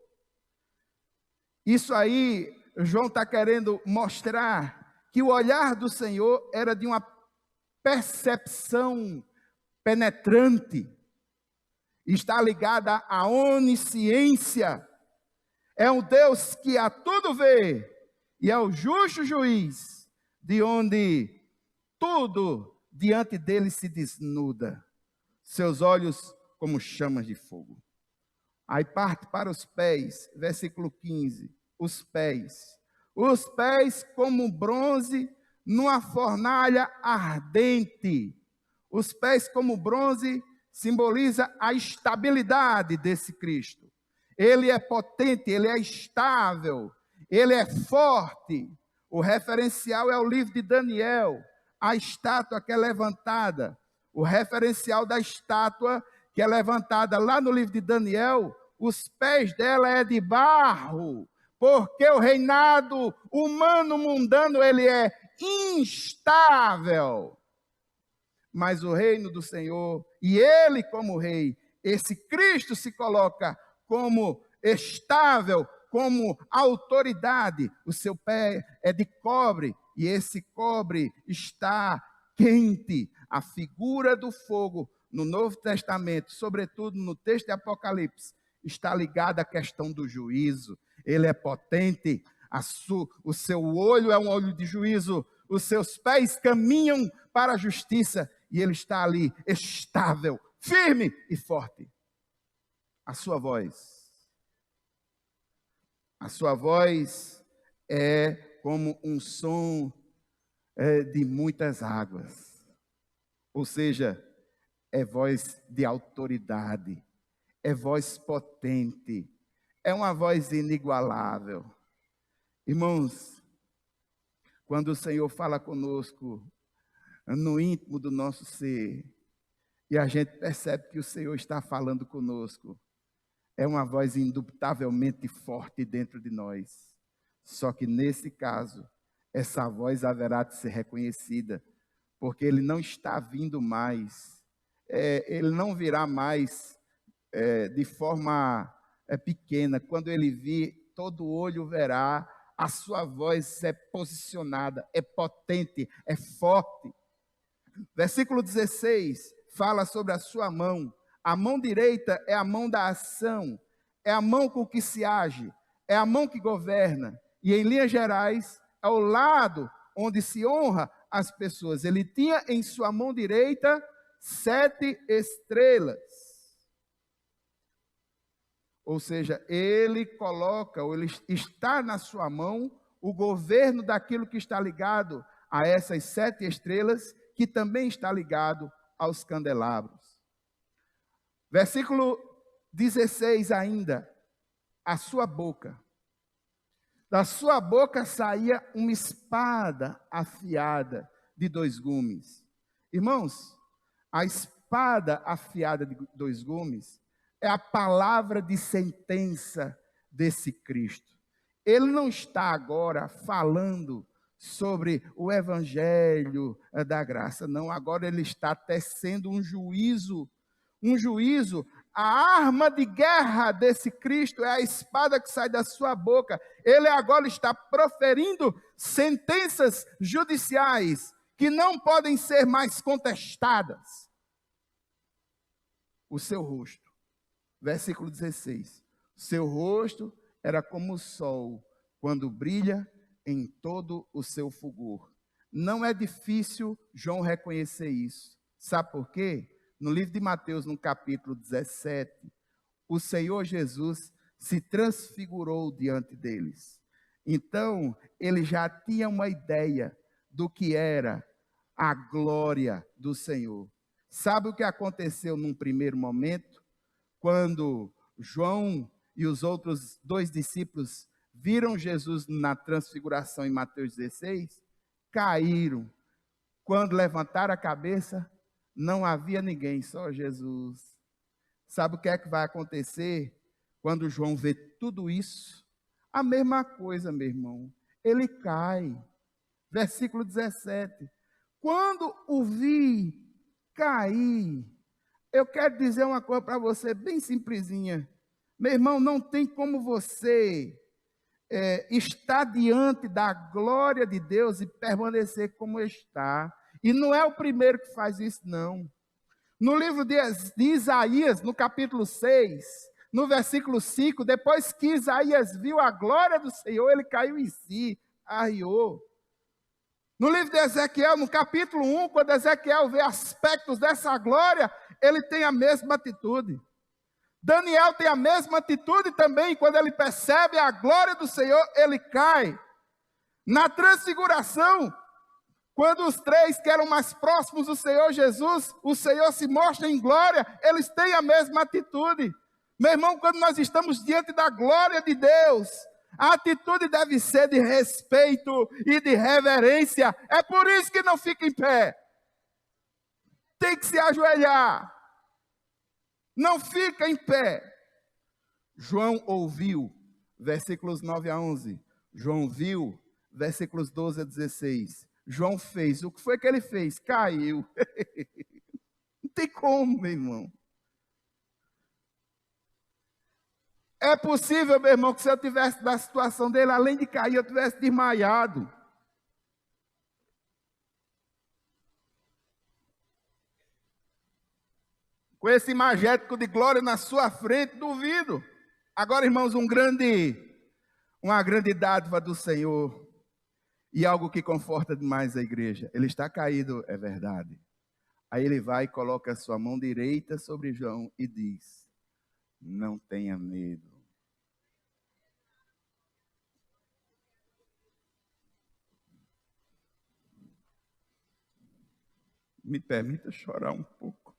Isso aí, João está querendo mostrar que o olhar do Senhor era de uma percepção penetrante. Está ligada à onisciência. É um Deus que a tudo vê e é o justo juiz, de onde tudo diante dele se desnuda. Seus olhos como chamas de fogo. Aí parte para os pés, versículo 15. Os pés como bronze numa fornalha ardente. Os pés como bronze simboliza a estabilidade desse Cristo. Ele é potente, ele é estável, ele é forte. O referencial é o livro de Daniel, a estátua que é levantada. O referencial da estátua que é levantada lá no livro de Daniel, os pés dela é de barro, porque o reinado humano mundano ele é instável. Mas o reino do Senhor, e ele como rei, esse Cristo se coloca como estável, como autoridade. O seu pé é de cobre, e esse cobre está quente. A figura do fogo no Novo Testamento, sobretudo no texto de Apocalipse, está ligada à questão do juízo. ele é potente, o seu olho é um olho de juízo, os seus pés caminham para a justiça, e ele está ali, estável, firme e forte. A sua voz é como um som de muitas águas, ou seja, é voz de autoridade, é voz potente, é uma voz inigualável. Irmãos, quando o Senhor fala conosco no íntimo do nosso ser, e a gente percebe que o Senhor está falando conosco, é uma voz indubitavelmente forte dentro de nós. Só que nesse caso, essa voz haverá de ser reconhecida, porque ele não está vindo mais, ele não virá mais de forma pequena. Quando ele vir, todo olho verá, a sua voz é posicionada, é potente, é forte. Versículo 16 fala sobre a sua mão. A mão direita é a mão da ação, é a mão com que se age, é a mão que governa. E em linhas gerais, é o lado onde se honra as pessoas. Ele tinha em sua mão direita 7 estrelas. Ou seja, ele coloca, ou ele está na sua mão, o governo daquilo que está ligado a essas 7 estrelas, que também está ligado aos candelabros. Versículo 16 ainda, a sua boca. Da sua boca saía uma espada afiada de 2 gumes. Irmãos, a espada afiada de 2 gumes é a palavra de sentença desse Cristo. Ele não está agora falando sobre o evangelho da graça, não. Agora ele está tecendo um juízo, a arma de guerra desse Cristo é a espada que sai da sua boca. Ele agora está proferindo sentenças judiciais que não podem ser mais contestadas. O seu rosto, versículo 16, seu rosto era como o sol, quando brilha em todo o seu fulgor. Não é difícil João reconhecer isso. Sabe por quê? No livro de Mateus, no capítulo 17, o Senhor Jesus se transfigurou diante deles. Então, ele já tinha uma ideia do que era a glória do Senhor. Sabe o que aconteceu num primeiro momento? Quando João e os outros 2 discípulos viram Jesus na transfiguração em Mateus 16, caíram. Quando levantaram a cabeça, não havia ninguém, só Jesus. Sabe o que é que vai acontecer quando João vê tudo isso? A mesma coisa, meu irmão. Ele cai. Versículo 17. Quando o vi cair, eu quero dizer uma coisa para você, bem simplesinha. Meu irmão, não tem como você estar diante da glória de Deus e permanecer como está. E não é o primeiro que faz isso, não. No livro de Isaías, no capítulo 6, no versículo 5, depois que Isaías viu a glória do Senhor, ele caiu em si, arriou. No livro de Ezequiel, no capítulo 1, quando Ezequiel vê aspectos dessa glória, ele tem a mesma atitude. Daniel tem a mesma atitude também, quando ele percebe a glória do Senhor, ele cai. Na transfiguração, quando os 3 que eram mais próximos do Senhor Jesus, o Senhor se mostra em glória, eles têm a mesma atitude. Meu irmão, quando nós estamos diante da glória de Deus, a atitude deve ser de respeito e de reverência. É por isso que não fica em pé. Tem que se ajoelhar. Não fica em pé. João ouviu, versículos 9 a 11. João viu, versículos 12 a 16. João fez. O que foi que ele fez? Caiu. Não tem como, meu irmão. É possível, meu irmão, que se eu tivesse na situação dele, além de cair, eu tivesse desmaiado. Com esse imagético de glória na sua frente, duvido. Agora, irmãos, um grande Uma grande dádiva do Senhor e algo que conforta demais a igreja. Ele está caído, é verdade. Aí ele vai e coloca a sua mão direita sobre João e diz: não tenha medo. Me permita chorar um pouco.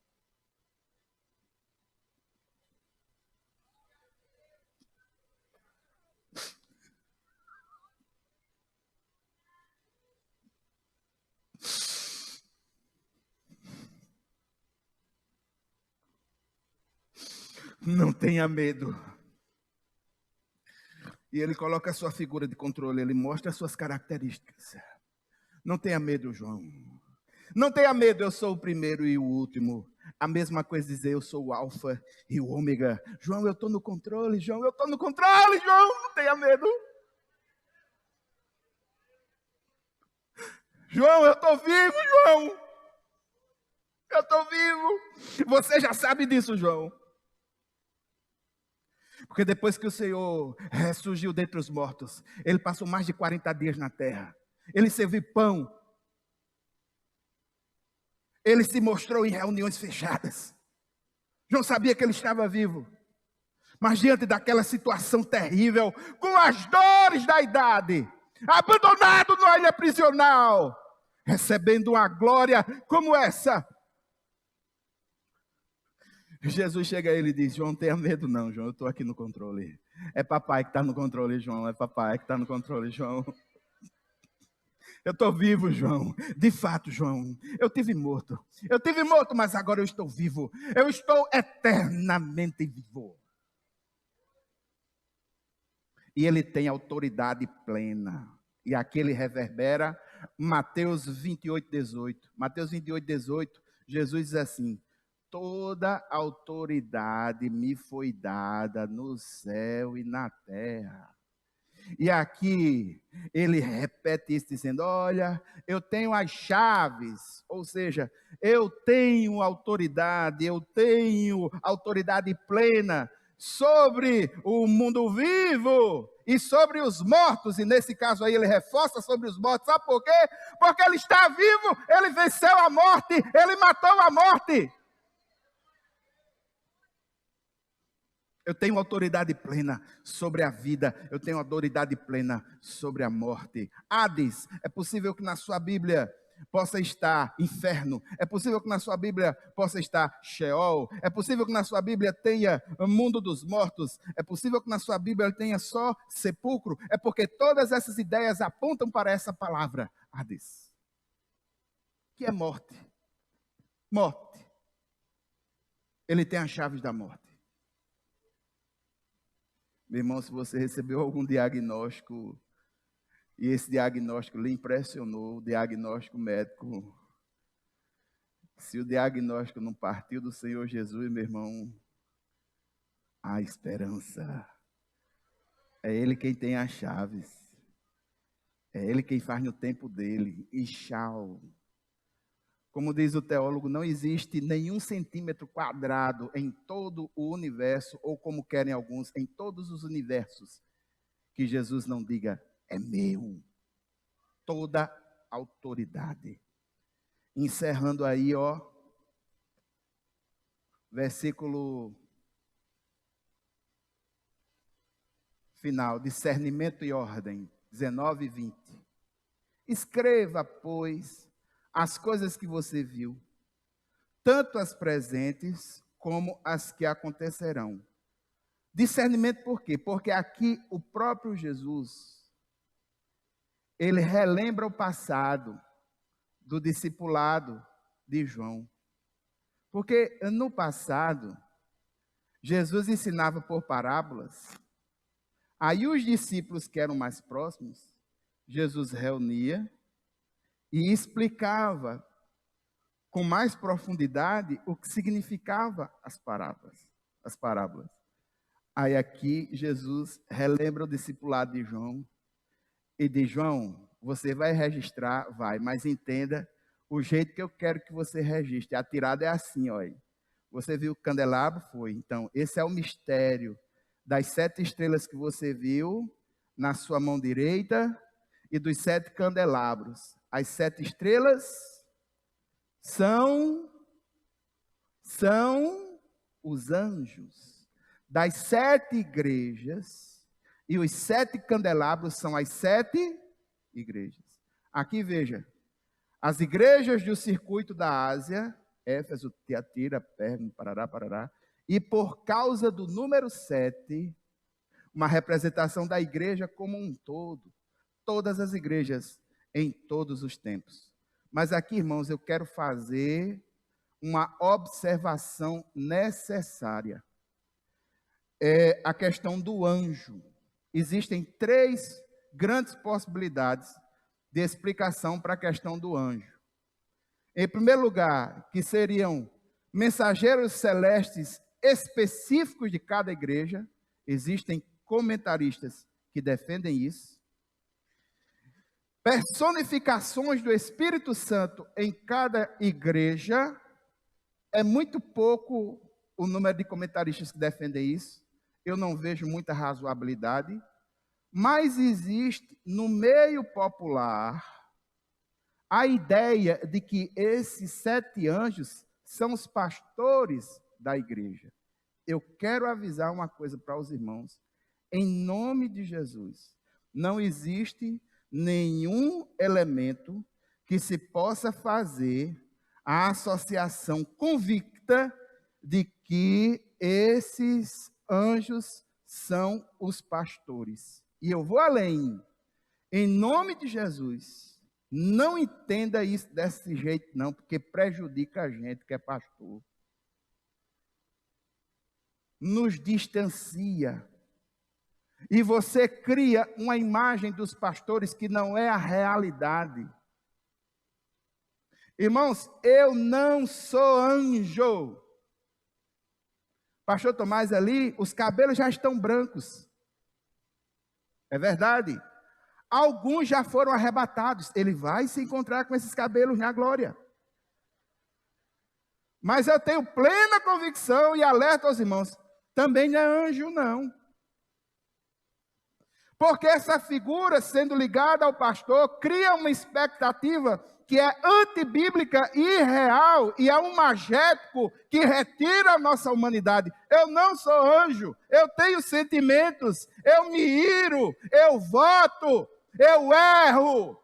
Não tenha medo. E ele coloca a sua figura de controle, ele mostra as suas características. Não tenha medo, João. Não tenha medo, eu sou o primeiro e o último. A mesma coisa dizer, eu sou o alfa e o ômega. João, eu estou no controle, João, eu estou no controle, João, não tenha medo. João, eu estou vivo, João. Eu estou vivo. Você já sabe disso, João. Porque depois que o Senhor ressurgiu dentre os mortos, ele passou mais de 40 dias na terra. Ele serviu pão. Ele se mostrou em reuniões fechadas. João sabia que ele estava vivo. Mas diante daquela situação terrível, com as dores da idade, abandonado numa ilha prisional, recebendo uma glória como essa, Jesus chega a ele e diz: João, não tenha medo não, João, eu estou aqui no controle. É papai que está no controle, João, é papai que está no controle, João. Eu estou vivo, João. De fato, João, eu tive morto. Eu tive morto, mas agora eu estou vivo. Eu estou eternamente vivo. E ele tem autoridade plena. E aqui ele reverbera Mateus 28, 18. Mateus 28, 18, Jesus diz assim: toda autoridade me foi dada no céu e na terra. E aqui ele repete isso dizendo: olha, eu tenho as chaves, ou seja, eu tenho autoridade plena sobre o mundo vivo e sobre os mortos. E nesse caso aí ele reforça sobre os mortos. Sabe por quê? Porque ele está vivo, ele venceu a morte, ele matou a morte. Eu tenho autoridade plena sobre a vida, eu tenho autoridade plena sobre a morte. Hades, é possível que na sua Bíblia possa estar inferno, é possível que na sua Bíblia possa estar Sheol, é possível que na sua Bíblia tenha o mundo dos mortos, é possível que na sua Bíblia tenha só sepulcro, é porque todas essas ideias apontam para essa palavra, Hades, que é morte. Morte. Ele tem as chaves da morte. Meu irmão, se você recebeu algum diagnóstico e esse diagnóstico lhe impressionou, o diagnóstico médico, se o diagnóstico não partiu do Senhor Jesus, meu irmão, há esperança. É Ele quem tem as chaves. É Ele quem faz no tempo dele. E tchau. Como diz o teólogo, não existe nenhum centímetro quadrado em todo o universo, ou como querem alguns, em todos os universos, que Jesus não diga: é meu. Toda autoridade. Encerrando aí, ó, versículo final, discernimento e ordem, 19 e 20. Escreva, pois, as coisas que você viu, tanto as presentes como as que acontecerão. Discernimento por quê? Porque aqui o próprio Jesus, ele relembra o passado do discipulado de João. Porque no passado, Jesus ensinava por parábolas. Aí os discípulos que eram mais próximos, Jesus reunia e explicava com mais profundidade o que significava as parábolas. Aí aqui Jesus relembra o discipulado de João e diz: João, você vai registrar, vai, mas entenda o jeito que eu quero que você registre. A tirada é assim, olha. Você viu o candelabro? Foi. Então, esse é o mistério das 7 estrelas que você viu, na sua mão direita e dos 7 candelabros. As 7 estrelas são os anjos das 7 igrejas, e os 7 candelabros são as 7 igrejas. Aqui veja, as igrejas do circuito da Ásia, Éfeso, Tiatira, Pérgamo, Parará, e por causa do número 7, uma representação da igreja como um todo, todas as igrejas em todos os tempos. Mas aqui, irmãos, eu quero fazer uma observação necessária. É a questão do anjo. Existem 3 grandes possibilidades de explicação para a questão do anjo. Em primeiro lugar, que seriam mensageiros celestes específicos de cada igreja. Existem comentaristas que defendem isso. Personificações do Espírito Santo em cada igreja. É muito pouco o número de comentaristas que defendem isso. Eu não vejo muita razoabilidade. Mas existe no meio popular a ideia de que esses 7 anjos são os pastores da igreja. Eu quero avisar uma coisa para os irmãos. Em nome de Jesus, não existe nenhum elemento que se possa fazer a associação convicta de que esses anjos são os pastores. E eu vou além. Em nome de Jesus, não entenda isso desse jeito não, porque prejudica a gente que é pastor. Nos distancia. E você cria uma imagem dos pastores que não é a realidade. Irmãos, eu não sou anjo. Pastor Tomás ali, os cabelos já estão brancos. É verdade. Alguns já foram arrebatados. Ele vai se encontrar com esses cabelos na glória. Mas eu tenho plena convicção e alerto aos irmãos, também não é anjo não. Porque essa figura, sendo ligada ao pastor, cria uma expectativa que é antibíblica e irreal, e é um magético que retira a nossa humanidade. Eu não sou anjo, eu tenho sentimentos, eu me iro, eu voto, eu erro.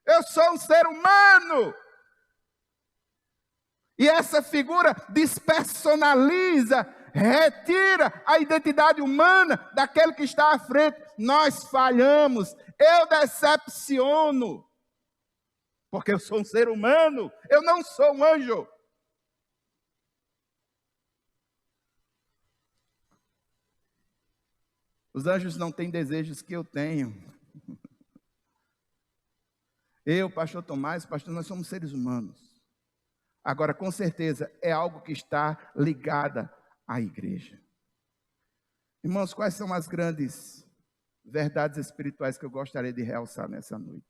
Eu sou um ser humano. E essa figura despersonaliza, retira a identidade humana daquele que está à frente. Nós falhamos, eu decepciono, porque eu sou um ser humano, eu não sou um anjo. Os anjos não têm desejos que eu tenho. Eu, pastor Tomás, pastor, nós somos seres humanos. Agora, com certeza, é algo que está ligado à igreja. Irmãos, quais são as grandes verdades espirituais que eu gostaria de realçar nessa noite?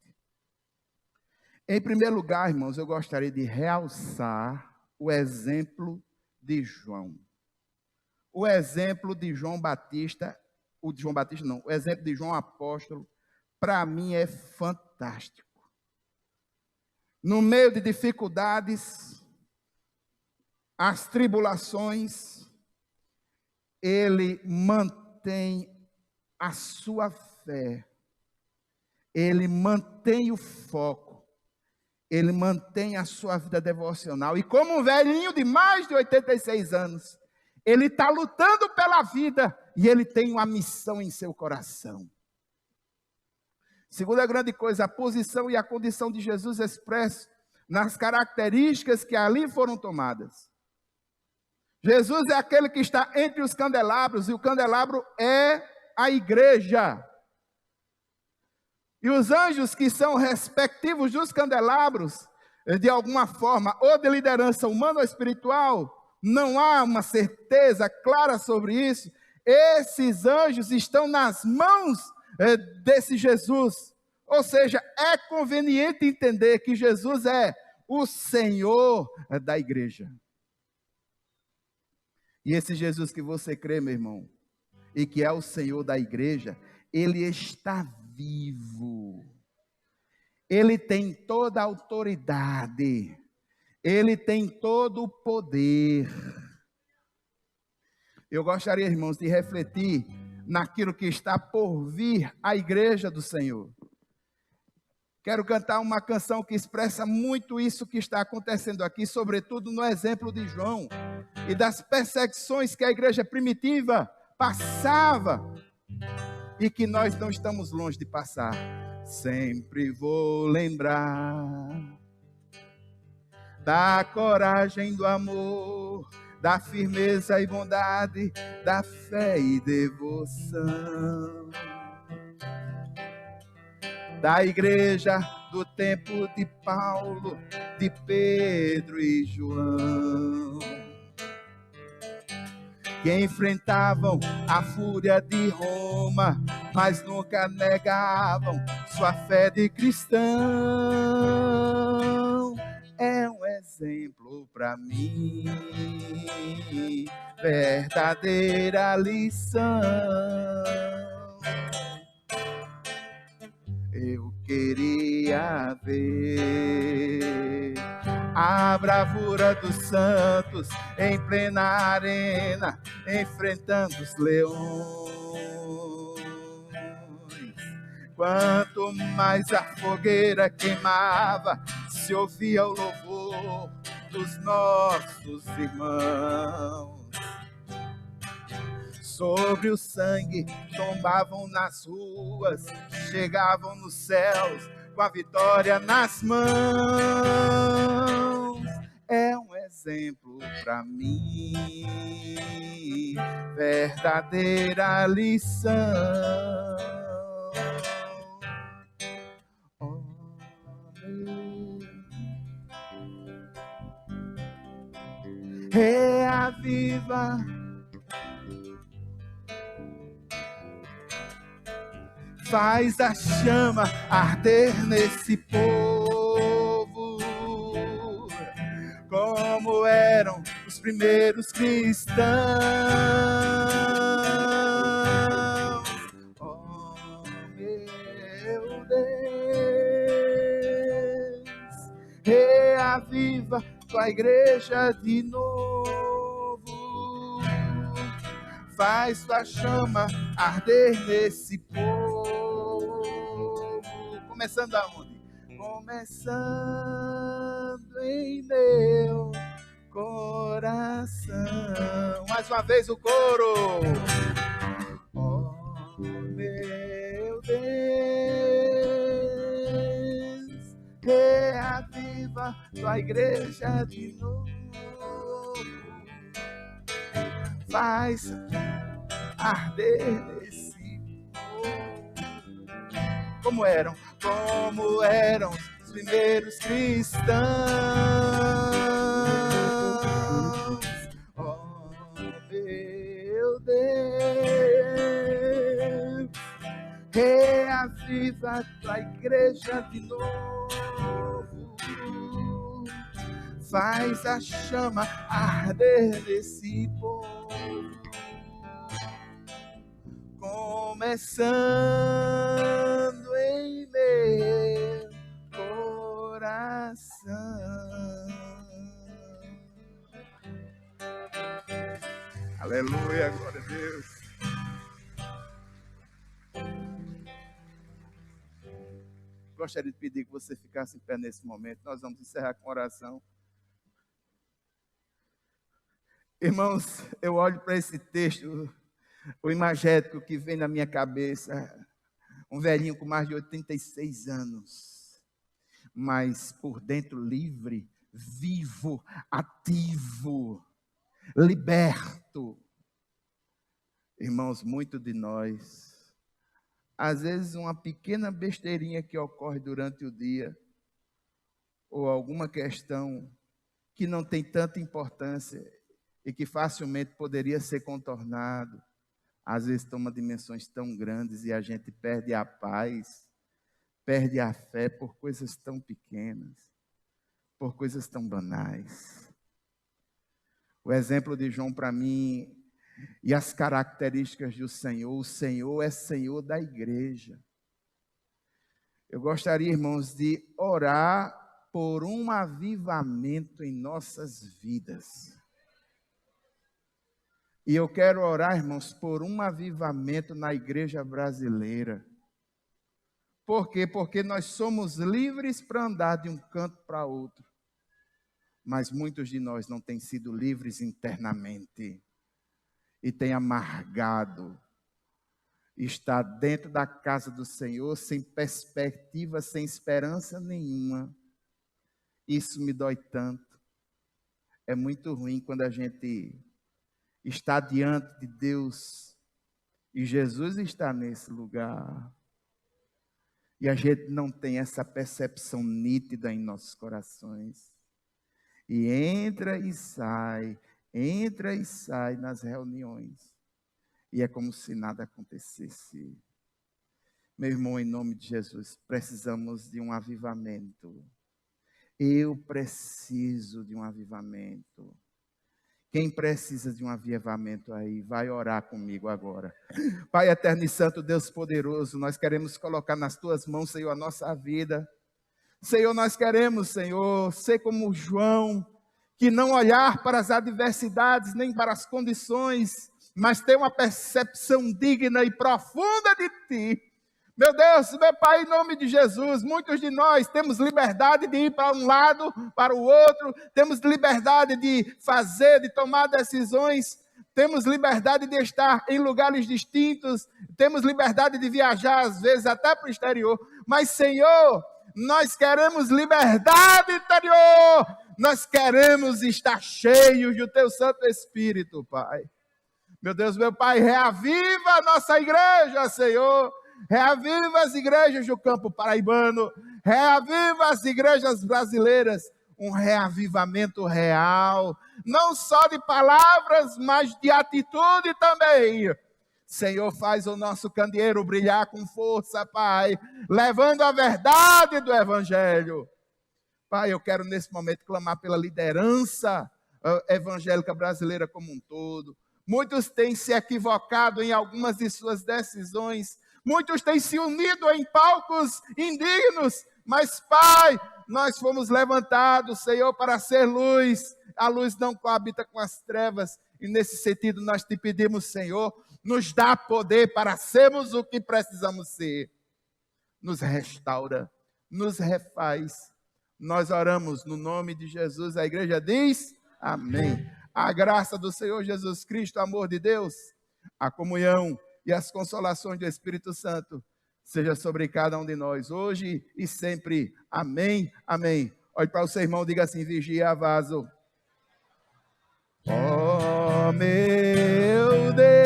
Em primeiro lugar, irmãos, eu gostaria de realçar o exemplo de João. O exemplo de João Batista, o exemplo de João Apóstolo, para mim é fantástico. No meio de dificuldades, as tribulações, ele mantém a sua fé, ele mantém o foco, ele mantém a sua vida devocional. E como um velhinho de mais de 86 anos, ele está lutando pela vida e ele tem uma missão em seu coração. Segunda grande coisa, a posição e a condição de Jesus expresso nas características que ali foram tomadas. Jesus é aquele que está entre os candelabros, e o candelabro é a igreja. E os anjos que são respectivos dos candelabros, de alguma forma, ou de liderança humana ou espiritual, não há uma certeza clara sobre isso. Esses anjos estão nas mãos desse Jesus. Ou seja, é conveniente entender que Jesus é o Senhor da igreja. E esse Jesus que você crê, meu irmão, e que é o Senhor da igreja, ele está vivo. Ele tem toda a autoridade. Ele tem todo o poder. Eu gostaria, irmãos, de refletir naquilo que está por vir à igreja do Senhor. Quero cantar uma canção que expressa muito isso que está acontecendo aqui, sobretudo no exemplo de João e das perseguições que a igreja primitiva passava e que nós não estamos longe de passar. Sempre vou lembrar da coragem, do amor, da firmeza e bondade, da fé e devoção da igreja do tempo de Paulo, de Pedro e João, que enfrentavam a fúria de Roma, mas nunca negavam sua fé de cristão. É um exemplo para mim, verdadeira lição. Eu queria ver a bravura dos santos em plena arena, enfrentando os leões. Quanto mais a fogueira queimava, se ouvia o louvor dos nossos irmãos. Sobre o sangue tombavam nas ruas, chegavam nos céus com a vitória nas mãos. É um exemplo para mim, verdadeira lição. Oh, reaviva faz a chama arder nesse povo, como eram os primeiros cristãos. Oh, meu Deus, reaviva tua igreja de novo, faz tua chama arder nesse povo. Começando aonde? Começando em meu coração. Mais uma vez o coro. Oh, meu Deus, reaviva tua igreja de novo. Faz arder nesse povo. Como eram os primeiros cristãos. Oh, meu Deus, reaviva tua igreja de novo, faz a chama arder nesse povo. Começando em meu coração. Aleluia, glória a Deus. Gostaria de pedir que você ficasse em pé nesse momento. Nós vamos encerrar com oração. Irmãos, eu olho para esse texto, o imagético que vem na minha cabeça, um velhinho com mais de 86 anos, mas por dentro livre, vivo, ativo, liberto. Irmãos, muito de nós, às vezes uma pequena besteirinha que ocorre durante o dia, ou alguma questão que não tem tanta importância e que facilmente poderia ser contornado, às vezes toma dimensões tão grandes e a gente perde a paz, perde a fé por coisas tão pequenas, por coisas tão banais. O exemplo de João para mim e as características do Senhor. O Senhor é Senhor da igreja. Eu gostaria, irmãos, de orar por um avivamento em nossas vidas. E eu quero orar, irmãos, por um avivamento na igreja brasileira. Por quê? Porque nós somos livres para andar de um canto para outro. Mas muitos de nós não têm sido livres internamente. E têm amargado. Está dentro da casa do Senhor, sem perspectiva, sem esperança nenhuma. Isso me dói tanto. É muito ruim quando a gente está diante de Deus e Jesus está nesse lugar. E a gente não tem essa percepção nítida em nossos corações. E entra e sai nas reuniões. E é como se nada acontecesse. Meu irmão, em nome de Jesus, precisamos de um avivamento. Eu preciso de um avivamento. Quem precisa de um avivamento aí, vai orar comigo agora. Pai eterno e santo, Deus poderoso, nós queremos colocar nas tuas mãos, Senhor, a nossa vida. Senhor, nós queremos, Senhor, ser como João, que não olhar para as adversidades, nem para as condições, mas ter uma percepção digna e profunda de Ti. Meu Deus, meu Pai, em nome de Jesus, muitos de nós temos liberdade de ir para um lado, para o outro, temos liberdade de fazer, de tomar decisões, temos liberdade de estar em lugares distintos, temos liberdade de viajar, às vezes, até para o exterior. Mas, Senhor, nós queremos liberdade interior, nós queremos estar cheios do Teu Santo Espírito, Pai. Meu Deus, meu Pai, reaviva a nossa igreja, Senhor. Reaviva as igrejas do campo paraibano, reaviva as igrejas brasileiras, um reavivamento real, não só de palavras, mas de atitude também. Senhor, faz o nosso candeeiro brilhar com força, Pai, levando a verdade do Evangelho. Pai, eu quero nesse momento clamar pela liderança evangélica brasileira como um todo. Muitos têm se equivocado em algumas de suas decisões, muitos têm se unido em palcos indignos, mas, Pai, nós fomos levantados, Senhor, para ser luz. A luz não coabita com as trevas, e nesse sentido nós te pedimos, Senhor, nos dá poder para sermos o que precisamos ser. Nos restaura, nos refaz. Nós oramos no nome de Jesus, a igreja diz, amém. A graça do Senhor Jesus Cristo, o amor de Deus, a comunhão e as consolações do Espírito Santo seja sobre cada um de nós, hoje e sempre. Amém, amém. Olhe para o seu irmão, diga assim, vigia, vaso. Oh, meu Deus,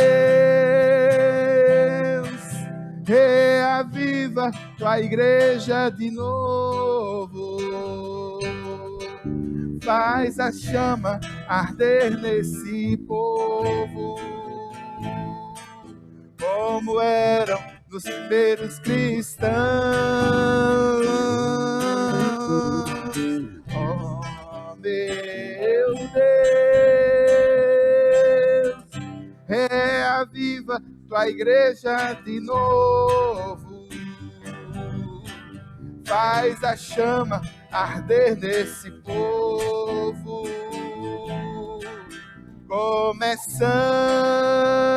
reaviva tua igreja de novo. Faz a chama arder nesse povo, como eram nos primeiros cristãos. Oh, meu Deus, reaviva tua igreja de novo. Faz a chama arder nesse povo, começando